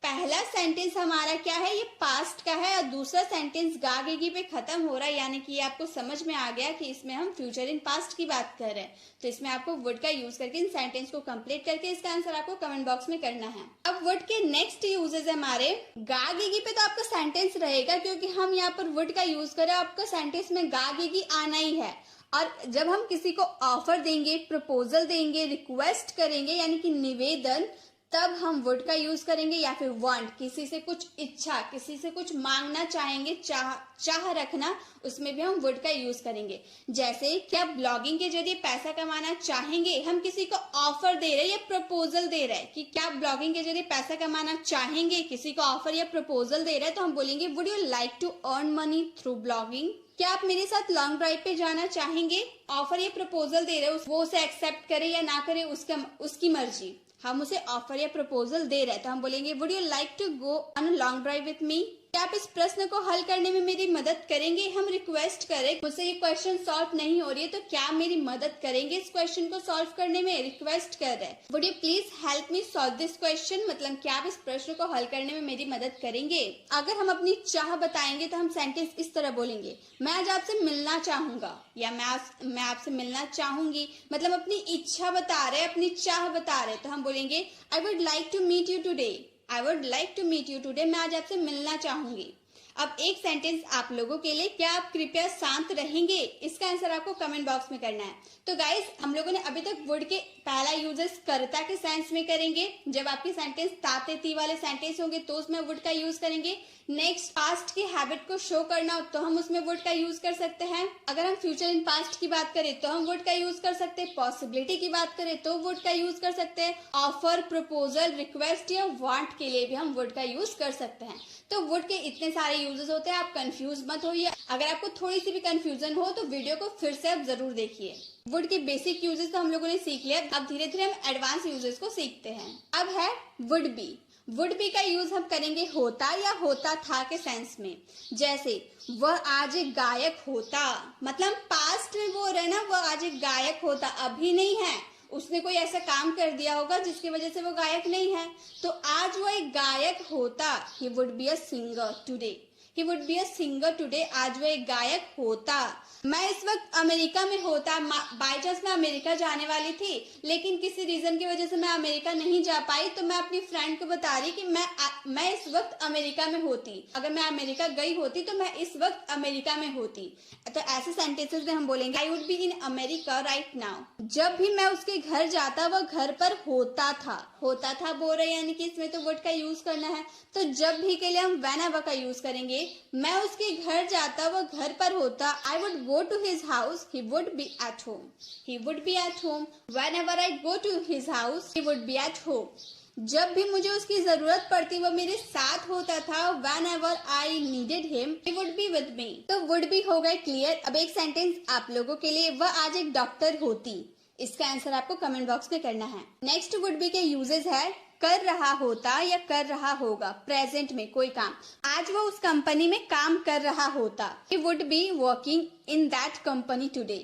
A: पहला सेंटेंस हमारा क्या है, ये पास्ट का है और दूसरा सेंटेंस गागेगी पे खत्म हो रहा है, यानी कि ये आपको समझ में आ गया कि इसमें हम फ्यूचर इन पास्ट की बात कर रहे हैं। तो इसमें आपको वुड का यूज करके इन सेंटेंस को कंप्लीट करके इसका आंसर आपको कमेंट बॉक्स में करना है। अब वुड के नेक्स्ट यूजेस है हमारे, गागेगी पे तो आपका सेंटेंस रहेगा क्योंकि हम यहाँ पर वुड का यूज करें, आपका सेंटेंस में गागेगी आना ही है। और जब हम किसी को ऑफर देंगे, प्रपोजल देंगे, रिक्वेस्ट करेंगे यानी कि निवेदन, तब हम वुड का यूज करेंगे, या फिर वांट, किसी से कुछ इच्छा, किसी से कुछ मांगना चाहेंगे, चाह रखना, उसमें भी हम वुड का यूज करेंगे। जैसे कि आप ब्लॉगिंग के जरिए पैसा कमाना चाहेंगे, हम किसी को ऑफर दे रहे हैं या प्रपोजल दे रहे हैं कि क्या आप ब्लॉगिंग के जरिए पैसा कमाना चाहेंगे, किसी को ऑफर या प्रपोजल दे रहे हैं, तो हम बोलेंगे would you like to earn money through blogging. क्या आप मेरे साथ लॉन्ग ड्राइव पे जाना चाहेंगे, ऑफर या प्रपोजल दे रहे हो, वो उसे एक्सेप्ट करे या ना करे उसकी मर्जी, हम उसे ऑफर या प्रपोजल दे रहे हैं तो हम बोलेंगे would you like to go on a long drive with me. क्या आप इस प्रश्न को हल करने में मेरी मदद करेंगे, हम रिक्वेस्ट करें मुझसे ये क्वेश्चन सॉल्व नहीं हो रही है तो क्या मेरी मदद करेंगे इस क्वेश्चन को सॉल्व करने में, रिक्वेस्ट कर रहे हैं would you please help me solve this question, मतलब क्या आप इस प्रश्न को हल करने में मेरी मदद करेंगे। अगर हम अपनी चाह बताएंगे तो हम सेंटेंस इस तरह बोलेंगे, मैं आज आपसे मिलना चाहूंगा या मैं आपसे मिलना चाहूंगी, मतलब अपनी इच्छा बता रहे, अपनी चाह बता रहे, तो हम बोलेंगे I would like to meet you today, I would like to meet you today, मैं आज आपसे मिलना चाहूंगी। अब एक सेंटेंस आप लोगों के लिए, क्या आप कृपया शांत रहेंगे, इसका आंसर आपको कमेंट बॉक्स में करना है। तो गाइस हम लोगों ने अभी तक वुड के पहला यूजेस कर्ता के सेंस में करेंगे, जब आपके सेंटेंस ताते ती वाले सेंटेंस होंगे तो उसमें वुड का यूज करेंगे। नेक्स्ट पास्ट की हैबिट को शो करना हो तो हम उसमें वुड का यूज कर सकते हैं। अगर हम फ्यूचर इन पास्ट की बात करें तो हम वुड का यूज कर सकते हैं, पॉसिबिलिटी की बात करें तो वुड का यूज कर सकते हैं, ऑफर, प्रपोजल, रिक्वेस्ट या वांट के लिए भी हम वुड का यूज कर सकते हैं। तो वुड के इतने सारे यूजेस होते हैं, आप कंफ्यूज मत होइए। अगर आपको थोड़ी सी भी कंफ्यूजन हो तो वीडियो को फिर से आप जरूर देखिए। वुड के बेसिक यूजेस तो हम लोगों ने सीख लिया, अब धीरे धीरे हम एडवांस यूजेस को सीखते हैं। अब है वुड बी। वुड बी का यूज हम करेंगे होता या होता था के सेंस में। जैसे वह आज एक गायक होता, मतलब पास्ट में बोल रहे ना, वह आज एक गायक होता, अभी नहीं है, उसने कोई ऐसा काम कर दिया होगा जिसकी वजह से वो गायक नहीं है, तो आज वो एक गायक होता। He would be a singer today, he would be a singer today, आज वो एक गायक होता। मैं इस वक्त अमेरिका में होता, बाई चांस मैं अमेरिका जाने वाली थी लेकिन किसी रीजन की वजह से मैं अमेरिका नहीं जा पाई, तो मैं अपनी फ्रेंड को बता रही कि मैं इस वक्त अमेरिका में होती, अगर मैं अमेरिका गई होती तो मैं इस वक्त अमेरिका में होती। तो ऐसे सेंटेंसेस में हम बोलेंगे I would be in America right now. जब भी मैं उसके घर जाता वह घर पर होता था, होता था बोल रहे यानी कि इसमें तो वुड का यूज करना है, तो जब भी के लिए हम व्हेनेवर का यूज करेंगे। मैं उसके घर जाता वह घर पर होता, I would go to his house, he would be at home, he would be at home, whenever I go to his house, he would be at home। जब भी मुझे उसकी जरूरत पड़ती वो मेरे साथ होता था, whenever I needed him, he would be with me। तो would be हो गए क्लियर। अब एक सेंटेंस आप लोगों के लिए, वह आज एक डॉक्टर होती, इसका आंसर आपको कमेंट बॉक्स में करना है। नेक्स्ट वुड बी के यूजेस है कर रहा होता या कर रहा होगा, प्रेजेंट में कोई काम, आज वो उस कंपनी में काम कर रहा होता। He would be working in that company today,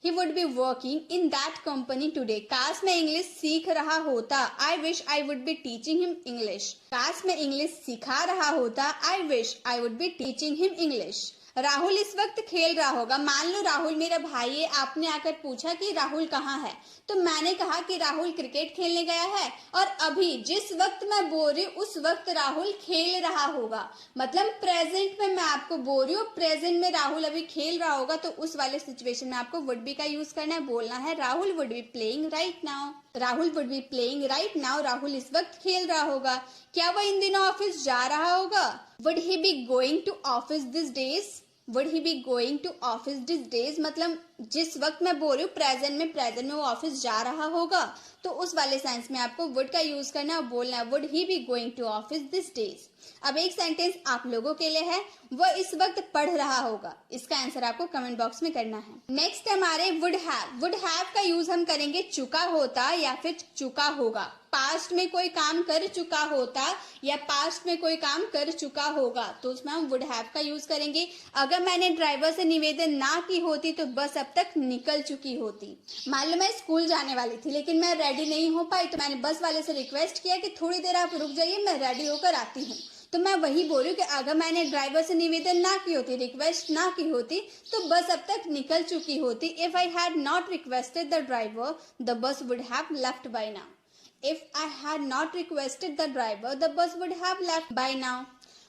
A: he would be working in that company today. काश मैं इंग्लिश सीख रहा होता, I wish I would be teaching him English, काश मैं इंग्लिश सिखा रहा होता, I wish I would be teaching him English. Rahul इस वक्त खेल रहा होगा, मान लो राहुल मेरा भाई है, आपने आकर पूछा कि राहुल कहाँ है, तो मैंने कहा कि राहुल क्रिकेट खेलने गया है, और अभी जिस वक्त मैं बोल रही हूँ उस वक्त राहुल खेल रहा होगा, मतलब प्रेजेंट में मैं आपको बोल रही हूँ, प्रेजेंट में राहुल अभी खेल रहा होगा, तो उस वाले सिचुएशन में आपको वुड बी का यूज करना है, बोलना है Rahul would be playing right now, Rahul would be playing right now, Rahul इस वक्त खेल रहा होगा। क्या वह इन दिनों ऑफिस जा रहा होगा, would he be going to office this days, would he be going to office this days, मतलब जिस वक्त मैं बोल रही हूँ प्रेजेंट में वो ऑफिस जा रहा होगा, तो उस वाले सेंस में आपको वुड का यूज करना है और बोलना है would he be going to office this days. अब एक सेंटेंस आप लोगों के लिए है, वह इस वक्त पढ़ रहा होगा, इसका आंसर आपको कमेंट बॉक्स में करना है। नेक्स्ट हमारे वुड हैव। वुड हैव का यूज हम करेंगे चुका होता या फिर चुका होगा, पास्ट में कोई काम कर चुका होता या पास्ट में कोई काम कर चुका होगा, तो उसमें हम वुड हैव का यूज करेंगे। अगर मैंने ड्राइवर से निवेदन ना की होती तो बस अब तक निकल चुकी होती। मान लो मैं स्कूल जाने वाली थी लेकिन मैं रेडी नहीं हो पाई, तो मैंने बस वाले से रिक्वेस्ट किया कि थोड़ी देर आप रुक जाइए, मैं रेडी होकर आती हूँ। तो मैं वही बोल रही हूँ कि अगर मैंने ड्राइवर से निवेदन ना की होती, रिक्वेस्ट ना की होती, तो बस अब तक निकल चुकी होती। If I had not requested the driver the bus would have left by now. If I had not requested the driver, the bus would have left by now.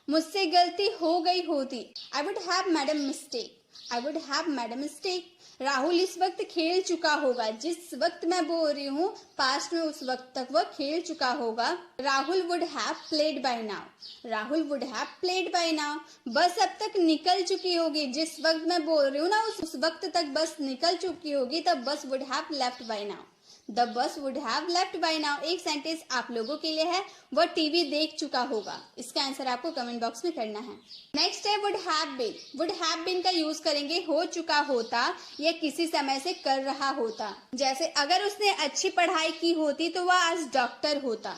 A: मुझसे गलती हो गई होती। I would have made a mistake. I would have made a mistake. Rahul इस वक्त खेल चुका होगा। जिस वक्त मैं बोल रही हूँ पास्ट में, उस वक्त तक वह खेल चुका होगा। Rahul would have played by now. Rahul would have played by now. बस अब तक निकल चुकी होगी। जिस वक्त मैं बोल रही हूँ ना, उस वक्त तक बस निकल चुकी होगी, तब बस would have left by now. The bus would have left by now। एक सेंटेंस आप लोगों के लिए है, वह टीवी देख चुका होगा। इसका आंसर आपको कमेंट बॉक्स में करना है। नेक्स्ट है would have been। would have been का यूज करेंगे हो चुका होता या किसी समय से कर रहा होता। जैसे अगर उसने अच्छी पढ़ाई की होती तो वह आज डॉक्टर होता।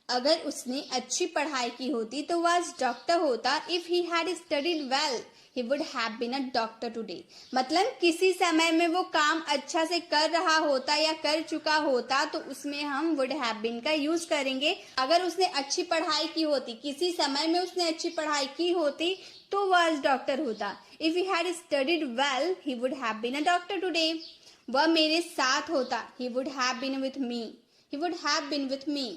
A: अगर उसने अच्छी पढ़ाई की होती तो वह आज डॉक्टर होता। If he had studied well he would have been a doctor today। मतलब किसी समय में वो काम अच्छा से कर रहा होता या कर चुका होता, तो उसमें हम would have been का यूज करेंगे। अगर उसने अच्छी पढ़ाई की होती, किसी समय में उसने अच्छी पढ़ाई की होती, तो वह आज डॉक्टर होता। If he had studied well, he would have been a doctor today। वह मेरे साथ होता। He would have been with me। He would have been with me।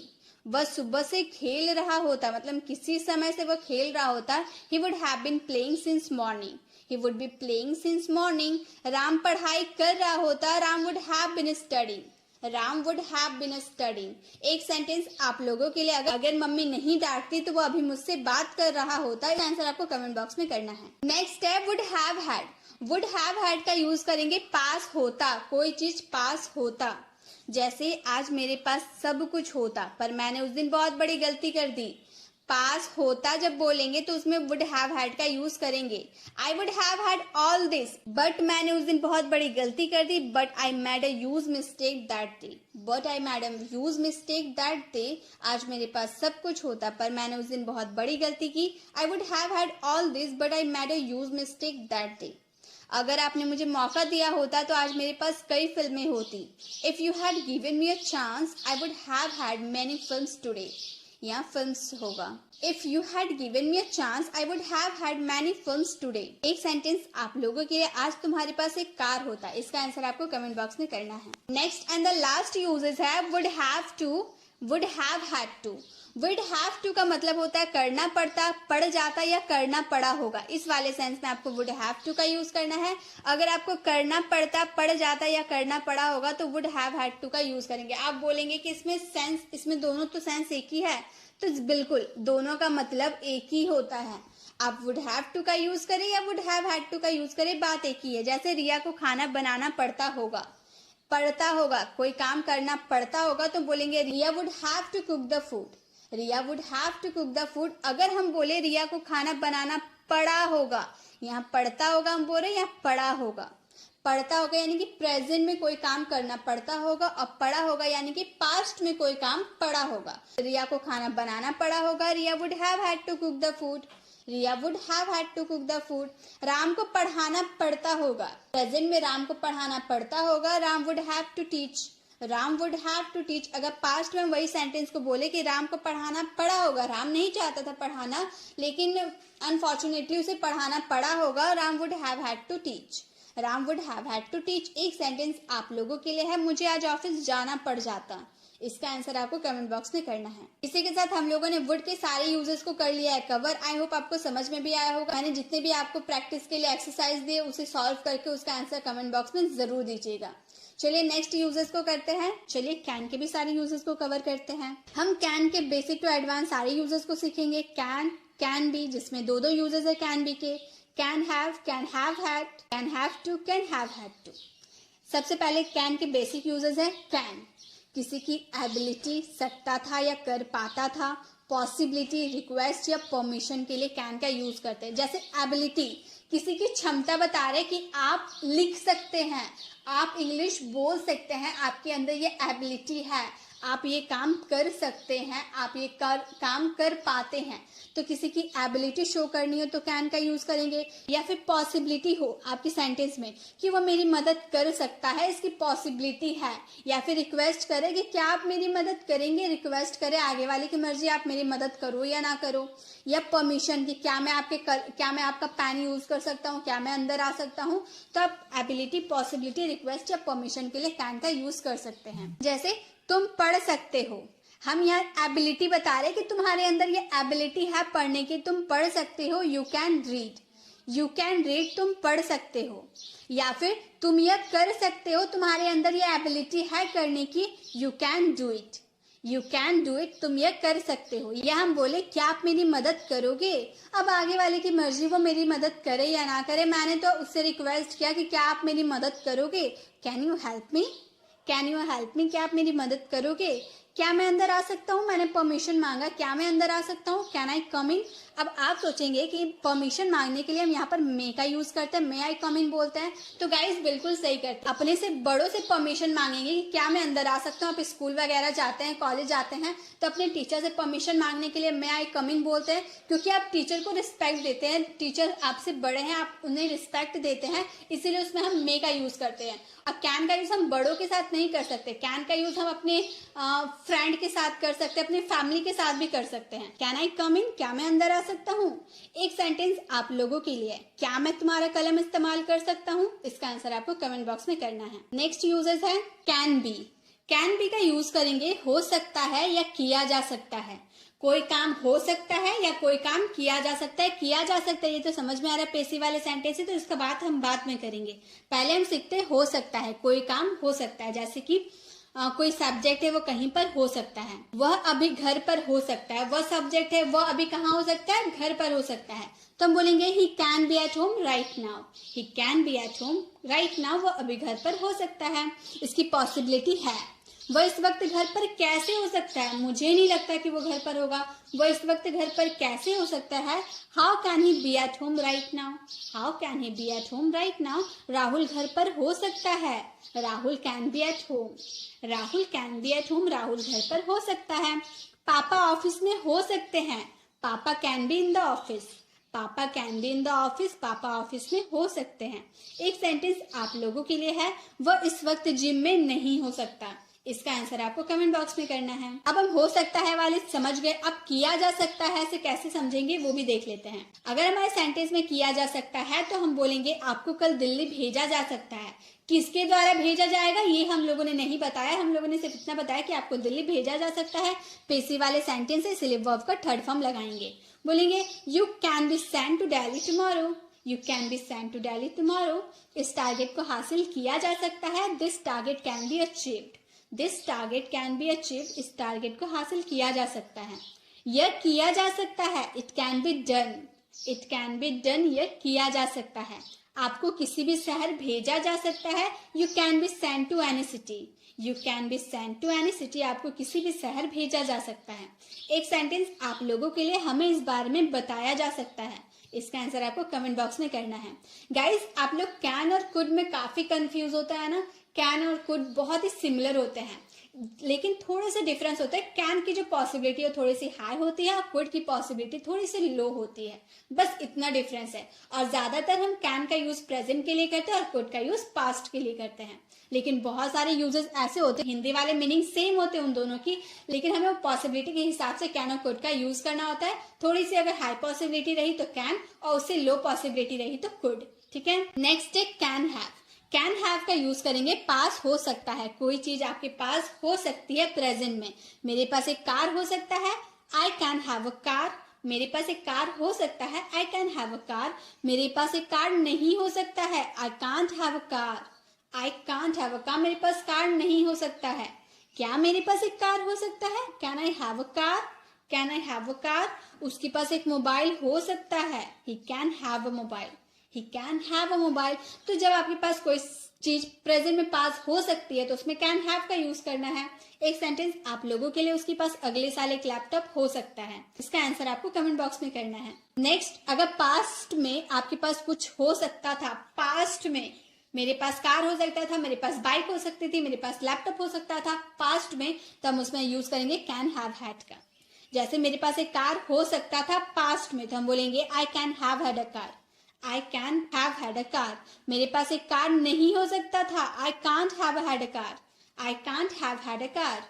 A: वह सुबह से खेल रहा होता, मतलब किसी समय से वह खेल रहा होता। He would have been playing since morning। He would be playing since morning। Ram पढ़ाई कर रहा होता। Ram would have been studying। Ram would have been studying। एक सेंटेंस आप लोगों के लिए, अगर मम्मी नहीं डांटती तो वो अभी मुझसे बात कर रहा होता। इसका आंसर आपको कमेंट बॉक्स में करना है। नेक्स्ट है would have had। would have had का यूज करेंगे पास होता, कोई चीज पास होता। जैसे आज मेरे पास सब कुछ होता पर मैंने उस दिन बहुत बड़ी गलती कर दी। पास होता जब बोलेंगे तो उसमें would have had का यूज करेंगे। I would have had all this, but मैंने उस दिन बहुत बड़ी गलती कर दी। But I made a huge mistake that day। But I made a huge mistake that day। आज मेरे पास सब कुछ होता पर मैंने उस दिन बहुत बड़ी गलती की। I would have had all this, but I made a huge mistake that day। अगर आपने मुझे मौका दिया होता तो आज मेरे पास कई फिल्में होती। If you had given me a chance, I would have had many films today। यहाँ फिल्म्स होगा। If you had given me a chance, I would have had many films today। एक सेंटेंस आप लोगों के लिए, आज तुम्हारे पास एक कार होता। इसका आंसर आपको कमेंट बॉक्स में करना है। Next and the last uses है would have to, would have had to। would have to का मतलब होता है करना पड़ता, पड़ जाता या करना पड़ा होगा। इस वाले सेंस में आपको would have to का यूज करना है। अगर आपको करना पड़ता, पड़ जाता या करना पड़ा होगा तो would have had to का यूज करेंगे। आप बोलेंगे कि इसमें दोनों तो सेंस एक ही है, तो बिल्कुल दोनों का मतलब एक ही होता है। आप would have to का यूज करें या would have had to का यूज करें, बात एक ही है। जैसे रिया को खाना बनाना पड़ता होगा, पड़ता होगा, कोई काम करना पड़ता होगा तो बोलेंगे रिया would have to cook the food। Riya would have to cook the food। अगर हम बोले रिया को खाना बनाना पड़ा होगा, यहाँ पड़ता होगा हम बोल रहे हैं, यहाँ पड़ा होगा। पड़ता होगा यानी कि प्रेजेंट में कोई काम करना पड़ता होगा, और पड़ा होगा यानी कि पास्ट में कोई काम पड़ा होगा। रिया को खाना बनाना पड़ा होगा। रिया would have had to cook the food। Riya would have had to cook the food। Ram को पढ़ाना पड़ता होगा, प्रेजेंट में राम को पढ़ाना पड़ता होगा। Ram would have to teach। Ram would have to teach। अगर पास्ट में वही सेंटेंस को बोले कि राम को पढ़ाना पड़ा होगा, राम नहीं चाहता था पढ़ाना लेकिन अनफॉर्चुनेटली उसे पढ़ाना पड़ा होगा। Ram would have had to teach। Ram would have had to teach। एक सेंटेंस आप लोगों के लिए है मुझे आज ऑफिस जाना पड़ जाता। इसका आंसर आपको कमेंट बॉक्स में करना है। इसी के साथ हम लोगों ने वुड के सारे यूजेस को कर लिया है कवर। आई होप आपको समझ में भी आया होगा। मैंने जितने भी आपको प्रैक्टिस के लिए एक्सरसाइज दिए उसे सॉल्व करके उसका आंसर कमेंट बॉक्स में जरूर दीजिएगा। चलिए नेक्स्ट यूजेस को करते हैं। चलिए कैन के भी सारे यूजेस को कवर करते हैं। हम कैन के बेसिक टू एडवांस सारे यूजेस को सीखेंगे। कैन बी, जिसमें दो यूजेस है कैन बी के। Can have had, can have to, can have had to. सबसे पहले कैन के बेसिक यूजेस है। कैन किसी की एबिलिटी, सकता था या कर पाता था। पॉसिबिलिटी, रिक्वेस्ट या परमिशन के लिए कैन का यूज करते हैं। जैसे एबिलिटी, किसी की क्षमता बता रहे कि आप लिख सकते हैं, आप इंग्लिश बोल सकते हैं, आपके अंदर ये एबिलिटी है, आप ये काम कर सकते हैं, आप ये काम कर पाते हैं। तो किसी की एबिलिटी शो करनी हो तो कैन का यूज करेंगे, या फिर पॉसिबिलिटी हो आपकी सेंटेंस में कि वो मेरी मदद कर सकता है, इसकी पॉसिबिलिटी है, या फिर रिक्वेस्ट करे कि क्या आप मेरी मदद करेंगे, रिक्वेस्ट करे आगे वाले की मर्जी आप मेरी मदद करो या ना करो, या परमिशन की क्या मैं आपका पेन यूज कर सकता हूँ, क्या मैं अंदर आ सकता हूँ। तो आप एबिलिटी, पॉसिबिलिटी, रिक्वेस्ट या परमिशन के लिए कैन का यूज कर सकते हैं। जैसे तुम पढ़ सकते हो, हम यहाँ एबिलिटी बता रहे हैं कि तुम्हारे अंदर ये एबिलिटी है पढ़ने की, तुम पढ़ सकते हो, you can read, you can read, तुम पढ़ सकते हो। या फिर तुम यह कर सकते हो, तुम्हारे अंदर ये एबिलिटी है करने की, you can do it, you can do it, तुम यह कर सकते हो। या हम बोले क्या आप मेरी मदद करोगे, अब आगे वाले की मर्जी वो मेरी मदद करे या ना करे, मैंने तो उससे रिक्वेस्ट किया कि क्या आप मेरी मदद करोगे, can you help me, can you help me, क्या आप मेरी मदद करोगे। क्या मैं अंदर आ सकता हूँ, मैंने परमिशन मांगा, क्या मैं अंदर आ सकता हूँ, कैन आई कम इन। अब आप सोचेंगे कि परमिशन मांगने के लिए हम यहाँ पर मे का यूज करते हैं, मे आई कम इन बोलते हैं, तो गाइस बिल्कुल सही करते हैं। अपने से बड़ों से परमिशन मांगेंगे कि क्या मैं अंदर आ सकता हूँ। आप स्कूल वगैरह जाते हैं, कॉलेज जाते हैं, तो अपने टीचर से परमिशन मांगने के लिए मे आई कम इन बोलते हैं, क्योंकि आप टीचर को रिस्पेक्ट देते हैं, टीचर आपसे बड़े हैं, आप उन्हें रिस्पेक्ट देते हैं, इसीलिए उसमें हम मे का यूज करते हैं। अब कैन का यूज हम बड़ों के साथ नहीं कर सकते, कैन का यूज हम अपने फ्रेंड के साथ कर सकते हैं, अपने फैमिली के साथ भी कर सकते हैं। कैन आई कम इन, क्या मैं अंदर आ सकता हूँ। एक सेंटेंस आप लोगों के लिए, क्या मैं तुम्हारा कलम इस्तेमाल कर सकता हूँ, इसका आंसर आपको कमेंट बॉक्स में करना है। नेक्स्ट यूजेस है कैन बी, कैन बी का यूज करेंगे हो सकता है या किया जा सकता है। कोई काम हो सकता है या कोई काम किया जा सकता है। किया जा सकता है ये तो समझ में आ रहा है, पेशी वाले सेंटेंस है, तो इसका बात हम बाद में करेंगे। पहले हम सीखते हो सकता है, कोई काम हो सकता है, जैसे कि कोई सब्जेक्ट है वो कहीं पर हो सकता है, वह अभी घर पर हो सकता है। वह सब्जेक्ट है वह अभी कहाँ हो सकता है, घर पर हो सकता है। तो हम बोलेंगे he can be at home right now, he can be at home right now, वह अभी घर पर हो सकता है। इसकी पॉसिबिलिटी है, वह इस वक्त घर पर कैसे हो सकता है, मुझे नहीं लगता कि वो घर पर होगा, वह इस वक्त घर पर कैसे हो सकता है। How can he be at home right now, how can he be at home right now, Rahul घर पर हो सकता है, Rahul can be at home, Rahul can be at home, Rahul घर पर हो सकता है। पापा ऑफिस में हो सकते हैं, papa can be in the office, papa can be in the office, पापा ऑफिस में हो सकते हैं। एक सेंटेंस आप लोगों के लिए है, वह इस वक्त जिम में नहीं हो सकता, इसका आंसर आपको कमेंट बॉक्स में करना है। अब हम हो सकता है वाले समझ गए, अब किया जा सकता है से कैसे समझेंगे वो भी देख लेते हैं। अगर हमारे सेंटेंस में किया जा सकता है तो हम बोलेंगे आपको कल दिल्ली भेजा जा सकता है। किसके द्वारा भेजा जाएगा ये हम लोगों ने नहीं बताया, हम लोगों ने सिर्फ इतना बताया कि आपको दिल्ली भेजा जा सकता है। पेशी वाले सेंटेंस है इसलिए वर्ब का थर्ड फॉर्म लगाएंगे, बोलेंगे you can be sent to Delhi tomorrow, you can be sent to Delhi tomorrow. इस टारगेट को हासिल किया जा सकता है, this target can be achieved, this target can be achieved, इस टारगेट को हासिल किया जा सकता है। यह किया जा सकता है, it can be done, it can be done, यह किया जा सकता है। आपको किसी भी शहर भेजा जा सकता है, you can be sent to any city, you can be sent to any city, आपको किसी भी शहर भेजा जा सकता है। एक सेंटेंस आप लोगों के लिए, हमें इस बारे में बताया जा सकता है, इसका आंसर आपको कमेंट बॉक्स में करना है। गाइस आप लोग कैन और कुड में काफी कंफ्यूज होता है ना, कैन और कुड बहुत ही सिमिलर होते हैं लेकिन थोड़े से डिफरेंस होता है। कैन की जो पॉसिबिलिटी है थोड़ी सी हाई होती है और कुड की पॉसिबिलिटी थोड़ी सी लो होती है, बस इतना डिफरेंस है। और ज्यादातर हम कैन का यूज प्रेजेंट के लिए करते हैं और कुड का यूज पास्ट के लिए करते हैं, लेकिन बहुत सारे यूजेस ऐसे होते हैं हिंदी वाले मीनिंग सेम होते हैं उन दोनों की, लेकिन हमें पॉसिबिलिटी के हिसाब से कैन और कुड का यूज करना होता है। थोड़ी सी अगर हाई पॉसिबिलिटी रही तो कैन और उससे लो पॉसिबिलिटी रही तो कुड, ठीक है। नेक्स्ट है कैन हैव, कैन हैव का यूज करेंगे पास हो सकता है, कोई चीज आपके पास हो सकती है प्रेजेंट में। मेरे पास एक कार हो सकता है, I can have a car, मेरे पास एक कार हो सकता है, I can have a car. मेरे पास एक कार नहीं हो सकता है, I can't have a car, I can't have a car, मेरे पास कार नहीं हो सकता है। क्या मेरे पास एक कार हो सकता है, can I have a car, can I have a car. उसके पास एक मोबाइल हो सकता है, he can have a mobile, he can have a mobile. तो जब आपके पास कोई चीज प्रेजेंट में पास हो सकती है तो उसमें कैन हैव का यूज करना है। एक सेंटेंस आप लोगों के लिए, उसके पास अगले साल एक लैपटॉप हो सकता है, इसका आंसर आपको कमेंट बॉक्स में करना है। नेक्स्ट, अगर पास्ट में आपके पास कुछ हो सकता था, पास्ट में मेरे पास कार हो सकता था, मेरे पास बाइक हो सकती थी, मेरे पास लैपटॉप हो सकता था पास्ट में, तो हम उसमें यूज करेंगे कैन हैव हैड का। जैसे मेरे पास एक कार हो सकता था पास्ट में, तो हम बोलेंगे I can have had a car. I can have had a car. मेरे पास एक कार नहीं हो सकता था, I can't have had a car. I can't have had a car.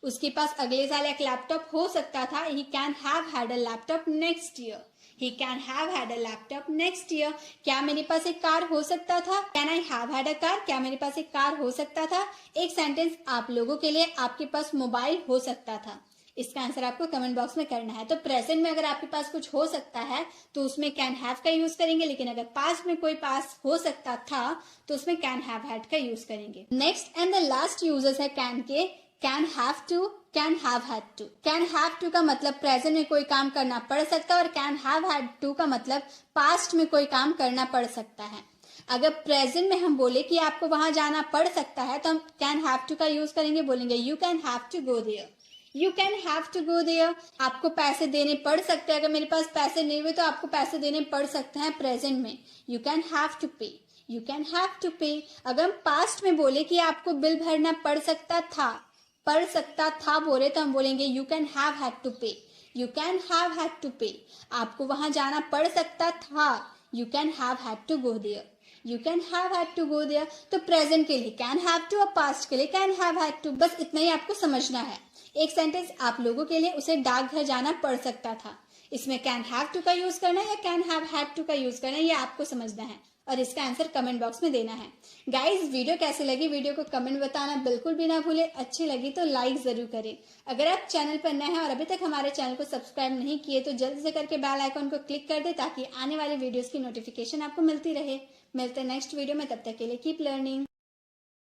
A: उसके पास अगले साल एक लैपटॉप हो सकता था, he can have had a laptop next year. He can have had a laptop next year. क्या मेरे पास एक कार हो सकता था? Can I have had a car? क्या मेरे पास एक कार हो सकता था? एक सेंटेंस आप लोगों के लिए, आपके पास मोबाइल हो सकता था। इसका आंसर आपको कमेंट बॉक्स में करना है। तो प्रेजेंट में अगर आपके पास कुछ हो सकता है तो उसमें कैन हैव का यूज करेंगे, लेकिन अगर पास्ट में कोई पास हो सकता था तो उसमें कैन हैव हैड का यूज करेंगे। Next and the last uses है कैन के, can have to, can have had to. Can have to का मतलब प्रेजेंट में कोई काम करना पड़ सकता है, और कैन हैव हैड टू का मतलब पास्ट में कोई काम करना पड़ सकता है। अगर प्रेजेंट में हम बोले कि आपको वहां जाना पड़ सकता है तो हम कैन हैव टू का यूज करेंगे, बोलेंगे you can have to go there. You can have to go there. आपको पैसे देने पड़ सकते हैं, अगर मेरे पास पैसे नहीं हुए तो आपको पैसे देने पड़ सकते हैं प्रेजेंट में। You can have to pay. You can have to पे। अगर हम पास्ट में बोले कि आपको बिल भरना पड़ सकता था बोले तो हम बोलेंगे you can have had to pay. You can have had to pay. आपको वहां जाना पड़ सकता था, you can have had to go there. You can have had to go there. तो प्रेजेंट के लिए कैन हैव टू और पास्ट के लिए कैन हैव हैड टू। बस इतना ही आपको समझना है। एक सेंटेंस आप लोगों के लिए, उसे डाकघर जाना पड़ सकता था, इसमें कैन हैव टू का यूज करना है या कैन हैव हैड टू का यूज करना है, ये आपको समझना है और इसका आंसर कमेंट बॉक्स में देना है। गाइस, वीडियो कैसे लगी, वीडियो को कमेंट बताना बिल्कुल भी ना भूले। अच्छी लगी तो लाइक जरूर करें। अगर आप चैनल पर नए हैं और अभी तक हमारे चैनल को सब्सक्राइब नहीं किए तो जल्दी से करके बेल आइकॉन को क्लिक कर दे, ताकि आने वाली वीडियोस की नोटिफिकेशन आपको मिलती रहे। मिलते हैं नेक्स्ट वीडियो में, तब तक के लिए कीप लर्निंग।